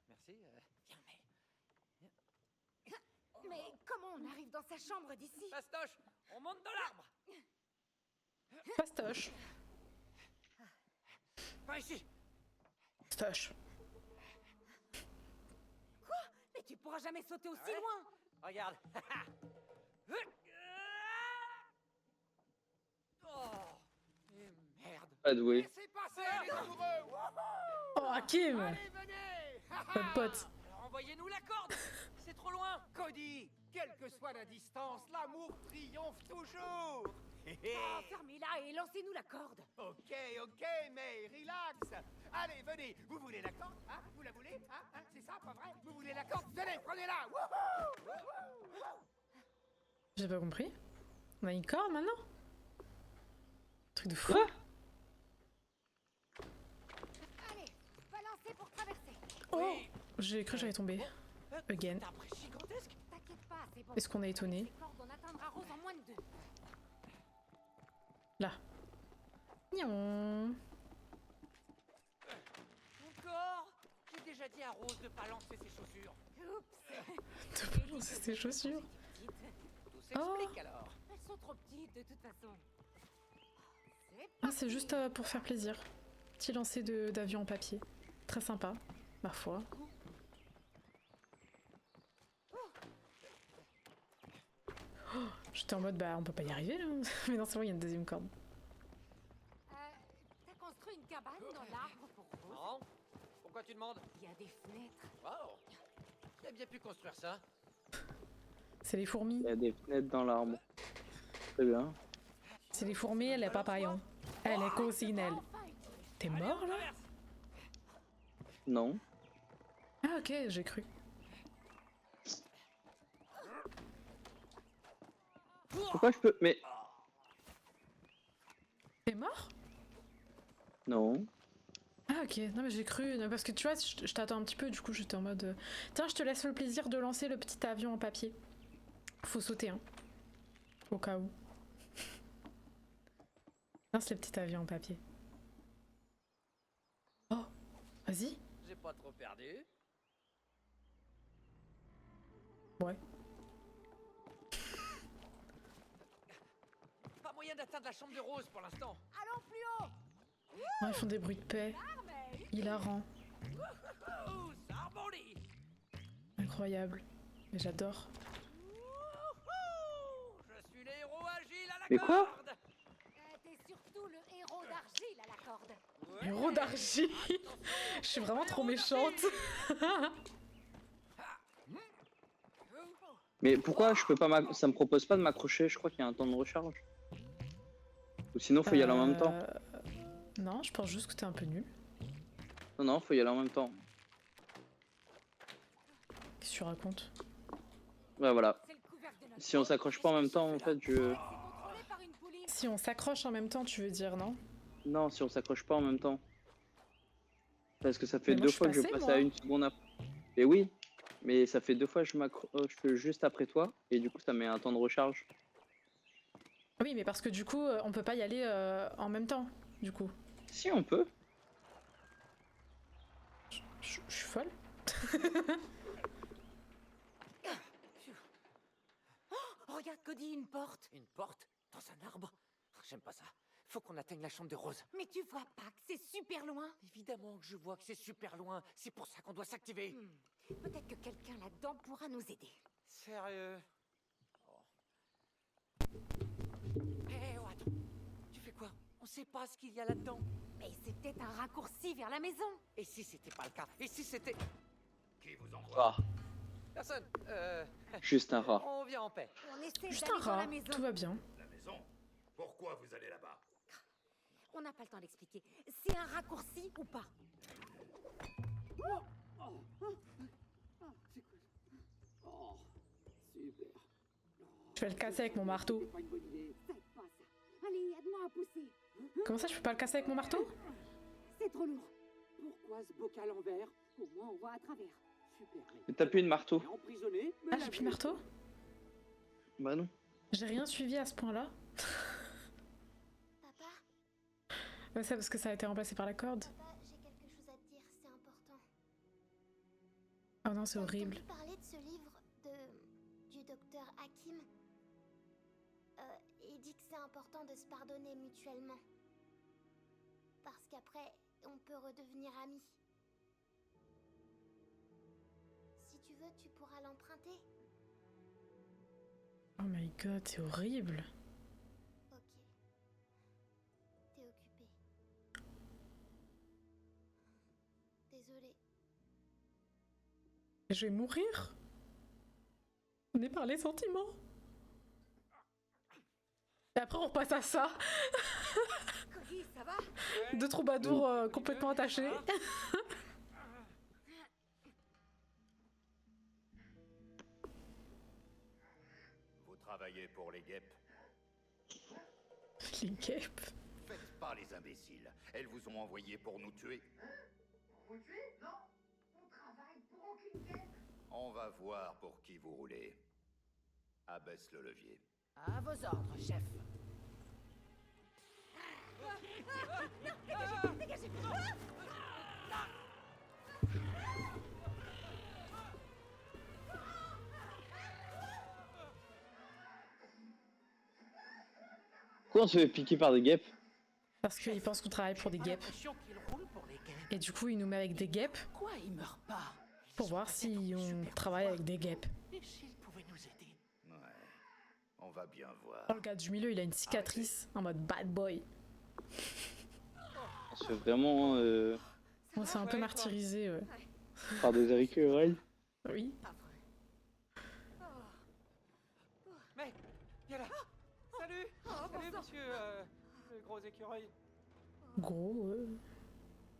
Merci. Viens, mais... Mais comment on arrive dans sa chambre d'ici? Fastoche, on monte dans l'arbre. Fastoche. Par ici. Fastoche. Quoi? Mais tu pourras jamais sauter aussi Ouais. loin. Regarde. Oh, et merde. Pas doué. Laissez passer les amoureux. Wouhou. Oh, Hakim. Allez, venez. Notre pote. Alors envoyez-nous la corde. C'est trop loin. Cody, quelle que soit la distance, l'amour triomphe toujours. Oh, fermez-la et lancez-nous la corde. Ok, mais relax. Allez, venez. Vous voulez la corde, hein? Vous la voulez, hein? C'est ça, pas vrai? Vous voulez la corde? Venez, prenez-la. Wouhou. J'ai pas compris. On a une corde maintenant? Truc de fou. Quoi? Allez, balancez pour traverser. Oh, j'ai cru que j'allais tomber. Again. C'est un pré gigantesque. T'inquiète pas, c'est bon. Est-ce qu'on est étonné? Ces cordes, on atteindra Rose en moins de 2. Là. Nion. Encore. J'ai déjà dit à Rose de pas lancer ses chaussures. Oups. De pas lancer ses chaussures. Tout s'explique alors. Elles sont trop petites de toute façon. Ah, c'est juste pour faire plaisir. Petit lancer d'avion en papier. Très sympa, ma foi. Oh, j'étais en mode, bah on peut pas y arriver là. Mais non, c'est vrai, il y a une deuxième corde. T'as construit une cabane dans l'arbre pour Rose? Non. Pourquoi tu demandes? Il y a des fenêtres. Wow. Qui a bien pu construire ça? C'est les fourmis. Il y a des fenêtres dans l'arbre. Très bien. C'est les fourmis, elle est papillon. Elle est coccinelle. T'es mort là? Non. Ah ok, j'ai cru. Pourquoi je peux... Mais... T'es mort? Non. Ah ok, non mais j'ai cru, non, parce que tu vois, je t'attends un petit peu, du coup j'étais en mode... Tiens, je te laisse le plaisir de lancer le petit avion en papier. Faut sauter, hein. Au cas où. Lance le petit avion en papier. Oh, vas-y. J'ai pas trop perdu. Ouais. Pas moyen d'atteindre la chambre de Rose pour l'instant. Allons plus haut. Oh, ils font des bruits de paix. Hilarant. Ouh, ça rebondit. Incroyable. Mais j'adore. Je suis le héros agile à la Mais quoi? corde. T'es surtout le héros d'argile à la corde. Héros d'argile. Je suis vraiment trop méchante. Mais pourquoi je peux pas ça me propose pas de m'accrocher? Je crois qu'il y a un temps de recharge. Ou sinon faut y aller en même temps. Non, je pense juste que t'es un peu nul. Non, non, faut y aller en même temps. Qu'est-ce que tu racontes? Ouais, voilà. Si on s'accroche pas en même temps, en fait, je... Si on s'accroche en même temps, tu veux dire, non? Non, si on s'accroche pas en même temps. Parce que ça fait Mais moi, deux je suis fois que je passée, passe moi. à une seconde après. Et oui, mais ça fait deux fois que je m'accroche juste après toi, et du coup ça met un temps de recharge. Oui, mais parce que du coup, on peut pas y aller en même temps, du coup. Si, on peut. Je suis folle. Oh, regarde, Cody, une porte. Une porte dans un arbre. Ah, j'aime pas ça. Faut qu'on atteigne la chambre de Rose. Mais tu vois pas que c'est super loin? Évidemment que je vois que c'est super loin. C'est pour ça qu'on doit s'activer. Peut-être que quelqu'un là-dedans pourra nous aider. Sérieux? Eh, oh, attends. Tu fais quoi? On sait pas ce qu'il y a là-dedans. Mais c'est peut-être un raccourci vers la maison. Et si c'était pas le cas? Et si c'était... Qui vous envoie? Ah, Personne. juste un rat. On vient en paix. On essaie Juste d'aller un dans rat, la maison. tout va bien. La maison? Pourquoi vous allez là-bas? On n'a pas le temps d'expliquer. C'est un raccourci ou pas? Je vais le casser avec mon marteau. Allez, aide-moi à pousser. Comment ça, je peux pas le casser avec mon marteau? C'est trop lourd. Pourquoi ce bocal en verre? Au moins on voit à travers. Super. Mais t'as plus de marteau. Emprisonné. Ah, j'ai plus de marteau? Bah non. J'ai rien suivi à ce point-là. Papa, Ouais, ça parce que ça a été remplacé par la corde. papa, j'ai quelque chose à te dire, c'est important. Oh non, c'est T'as horrible. entendu parler de ce livre du docteur Hakim? Il dit que c'est important de se pardonner mutuellement. Parce qu'après, on peut redevenir amis. Si tu veux, tu pourras l'emprunter. Oh my god, c'est horrible. Ok. T'es occupé. Désolée. Je vais mourir. On est par les sentiments. Et après, on passe à ça. Cody, ça va? Deux troubadours complètement attachés. Vous travaillez pour les guêpes? Les guêpes. Faites pas les imbéciles. Elles vous ont envoyé pour nous tuer. Vous tuez? Non. On travaille pour aucune guêpe. On va voir pour qui vous roulez. Abaisse le levier. À vos ordres, chef. Dégagez. Pourquoi on se fait piquer par des guêpes? Parce qu'ils pensent qu'on travaille pour des guêpes. L'impression qu'il roule pour les guêpes. Et du coup, ils nous met avec des guêpes Quoi, il meurt pas? pour voir si on travaille avec des guêpes. Et s'il pouvait nous aider? Ouais. On va bien voir. Oh, le gars du milieu, il a une cicatrice en mode bad boy. On se fait vraiment On s'est un peu martyrisé, ouais. par des écureuils. Oui. Mais, viens là. Salut. Salut, monsieur le gros écureuil. Gros,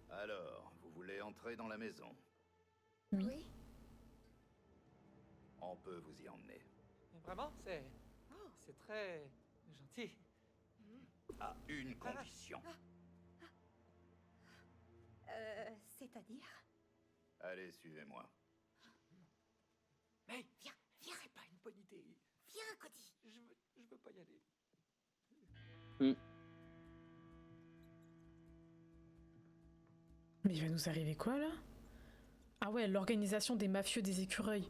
Alors, vous voulez entrer dans la maison? oui. On peut vous y emmener. Vraiment, c'est très gentil. À une condition. C'est-à-dire? Allez, suivez-moi. Mais Viens, c'est pas une bonne idée. viens, Cody. Je veux pas y aller. Mais il va nous arriver quoi là? Ah ouais, l'organisation des mafieux des écureuils.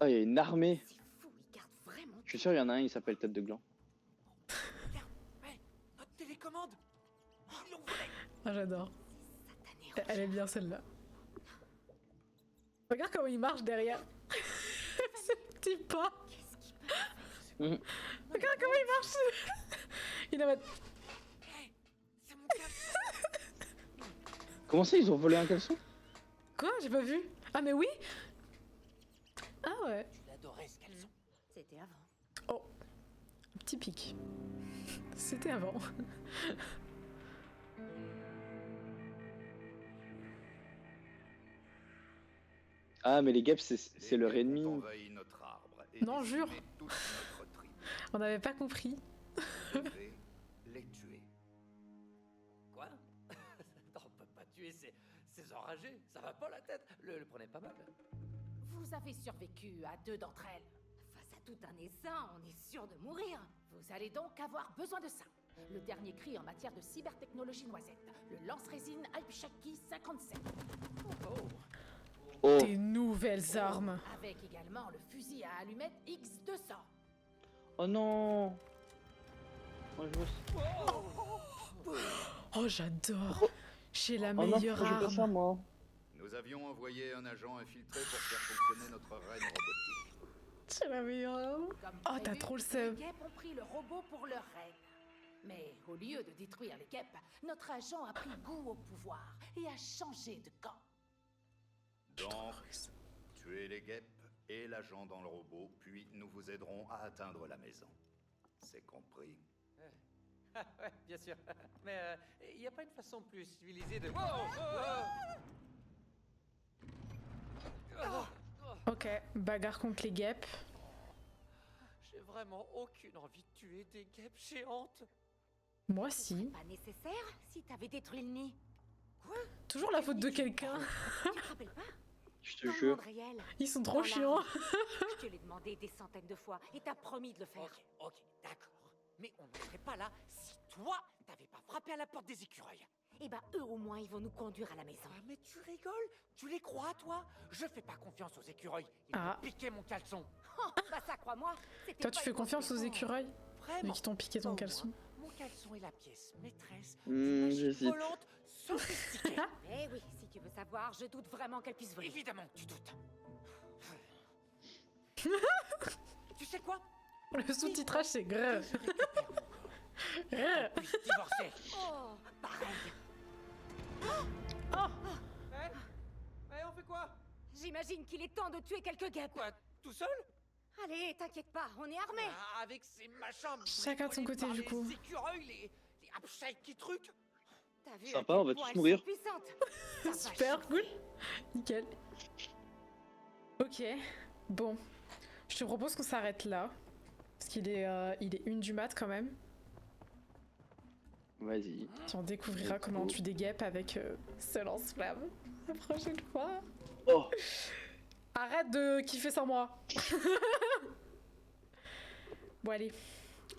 Ah, il y a une armée. C'est fou, ils gardent vraiment. Je suis sûr, il y en a un, il s'appelle Tête de Gland. Mais notre télécommande. Ils l'ont volée. Ah, j'adore. Satané. Elle est bien celle-là. Regarde comment il marche derrière. Ce petit pas. Qu'est-ce qui passe? Regarde comment il marche. Il est en mode... Hey, c'est mon caleçon. Comment ça, ils ont volé un caleçon? Quoi? J'ai pas vu. Ah mais oui. Ah ouais. Tu l'adorais ce caleçon. C'était avant. Oh. Un petit pic. C'était avant. Ah, mais les guêpes, c'est leur Les guêpes ennemi. ont envahi notre arbre et Non, décimé jure. toute notre tribu. On n'avait pas compris. Vous devez les tuer. Quoi? Non, on peut pas tuer ces enragés. Ça va pas la tête. Le prenez pas mal. Vous avez survécu à 2 d'entre elles. Face à tout un essaim, on est sûr de mourir. Vous allez donc avoir besoin de ça. Le dernier cri en matière de cybertechnologie noisette. Le lance-résine Alpshaki 57. Oh, Des nouvelles armes. Avec également le fusil à allumettes X200. oh non. Oh, je veux... Oh, j'adore. J'ai la oh non, meilleure je veux pas ça, arme. moi. Nous avions envoyé un agent infiltré pour faire fonctionner notre reine robotique. J'ai la meilleure arme. Comme Oh, t'as prévu, trop le seum. Les guêpes ont pris le robot pour leur reine. Mais au lieu de détruire les guêpes, notre agent a pris goût au pouvoir et a changé de camp. Donc, tuez les guêpes et l'agent dans le robot, puis nous vous aiderons à atteindre la maison. C'est compris. Ah ouais, bien sûr. Mais il n'y a pas une façon plus civilisée de... Ok, bagarre contre les guêpes. J'ai vraiment aucune envie de tuer des guêpes géantes. Moi si. Pas nécessaire si t'avais détruit le nid. Toujours la faute de quelqu'un. Tu te rappelles pas? Je te Dans le jure. monde réel, Ils sont dans trop la chiants. rue, je te l'ai demandé des centaines de fois et t'as promis de le faire. Ok, d'accord. Mais on ne serait pas là si toi, t'avais pas frappé à la porte des écureuils. Eh ben eux au moins ils vont nous conduire à la maison. Ah, mais tu rigoles? Tu les crois, toi? Je fais pas confiance aux écureuils. Ils Ah. m'ont piqué mon caleçon. Oh, bah ça crois-moi. c'était Toi, pas tu fais une confiance aux grosse écureuils? Vu Vraiment. qu'ils t'ont piqué ton Au caleçon. moins, mon caleçon est la pièce maîtresse d'une machine j'hésite. volante sophistiquée. Eh oui, si tu veux savoir, je doute vraiment qu'elle puisse voler. Évidemment, tu doutes. Tu sais quoi? Le sous-titrage, c'est grave. Je récupère mon corps. On puisse divorcer. Oh, pareil. Eh, on fait quoi? J'imagine qu'il est temps de tuer quelques guêpes. Quoi? Tout seul? Allez, t'inquiète pas, on est armés. Ah, avec ces machins. Chacun de son bricolés côté, par du coup. Les écureuils, les upshake trucs. T'as vu Sympa, à quel on va point tous elles mourir. sont puissantes. Super cool. Nickel. Ok. Bon. Je te propose qu'on s'arrête là. Parce qu'il est, il est 1 du mat quand même. Vas-y. Puis on découvrira comment on tue des guêpes avec ce lance-flamme. La prochaine fois. Oh. Arrête de kiffer sans moi. Bon allez.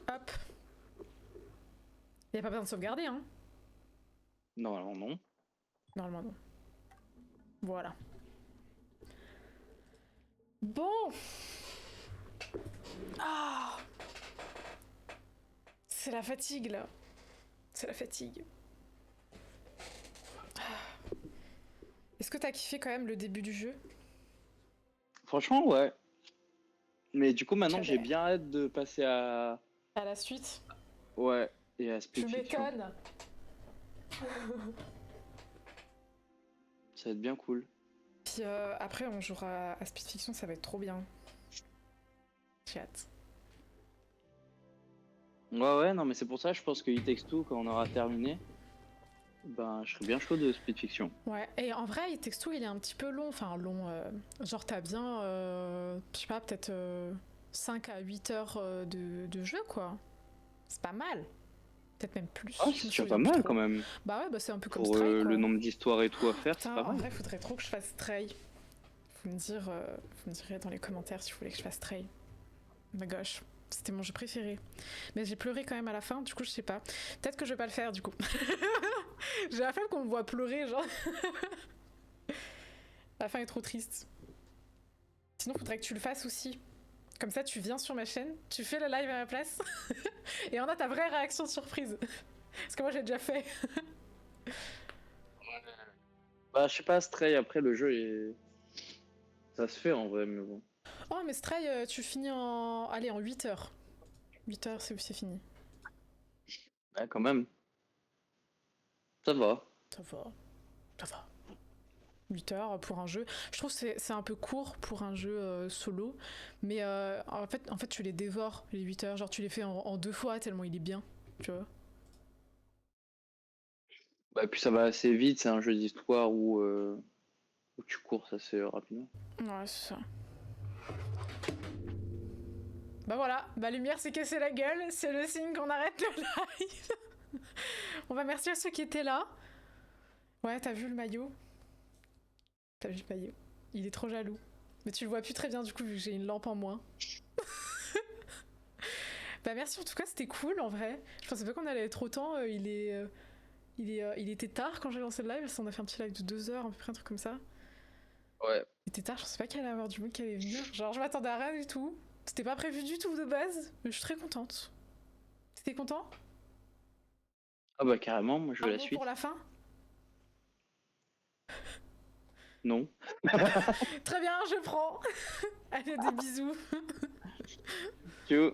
Hop. Y a pas besoin de sauvegarder, hein. Normalement, non. Normalement non. Voilà. Bon. Ah. C'est la fatigue là. C'est la fatigue. Ah. Est-ce que t'as kiffé quand même le début du jeu? Franchement, ouais. Mais du coup, maintenant, Ok. j'ai bien hâte de passer à... À la suite? Ouais, et à Split Tu Fiction. m'étonnes. Ça va être bien cool. Puis après on jouera à Speed Fiction, ça va être trop bien. J'ai hâte. Ouais, non, mais c'est pour ça, je pense que It Takes Two, quand on aura terminé, ben, je serais bien chaud de Split Fiction. Ouais, et en vrai, It Takes Two, il est un petit peu long. Enfin, long. Genre, t'as bien, je sais pas, peut-être 5 à 8 heures de jeu, quoi. C'est pas mal. Peut-être même plus. Ah, je me c'est déjà souviens pas plus mal trop. quand même. Bah ouais, bah c'est un peu comme Pour Stray, quoi. le nombre d'histoires et tout à faire, c'est Putain, pas en mal. vrai, faudrait trop que je fasse Stray. Vous me direz dans les commentaires si vous voulez que je fasse Stray. Ma gosh, c'était mon jeu préféré. Mais j'ai pleuré quand même à la fin, du coup je sais pas. Peut-être que je vais pas le faire du coup. J'ai la flemme qu'on me voit pleurer, genre. La fin est trop triste. Sinon, faudrait que tu le fasses aussi. Comme ça, tu viens sur ma chaîne, tu fais le live à ma place, et on a ta vraie réaction surprise. Parce que moi, j'ai déjà fait. Bah, je sais pas, Stray, après le jeu est. Ça se fait en vrai, mais bon. Oh, mais Stray, tu finis en. Allez, en 8 heures. 8 heures, c'est fini. Ouais, quand même. Ça va. Ça va. Ça va. 8 heures pour un jeu. Je trouve que c'est un peu court pour un jeu solo. Mais en fait, tu les dévores, les 8 heures. Genre, tu les fais en 2 fois tellement il est bien. Tu vois. Bah, et puis ça va assez vite, c'est un jeu d'histoire où tu cours assez rapidement. Ouais, c'est ça. Bah voilà, ma lumière s'est cassée la gueule, c'est le signe qu'on arrête le live. On va merci à ceux qui étaient là. Ouais, t'as vu le maillot? T'as vu le maillot? Il est trop jaloux. Mais tu le vois plus très bien du coup vu que j'ai une lampe en moins. Bah merci en tout cas, c'était cool en vrai. Je pensais pas qu'on allait être autant, il était tard quand j'ai lancé le live, on a fait un petit live de 2 heures, à peu près un truc comme ça. Ouais. Il était tard, je pensais pas qu'il allait y avoir du monde qui allait venir. Genre je m'attendais à rien du tout. C'était pas prévu du tout de base, mais je suis très contente. T'étais content? Ah bah carrément, moi je veux Un la mot suite. pour la fin? Non. Très bien, je prends. Allez, des bisous. Ciao.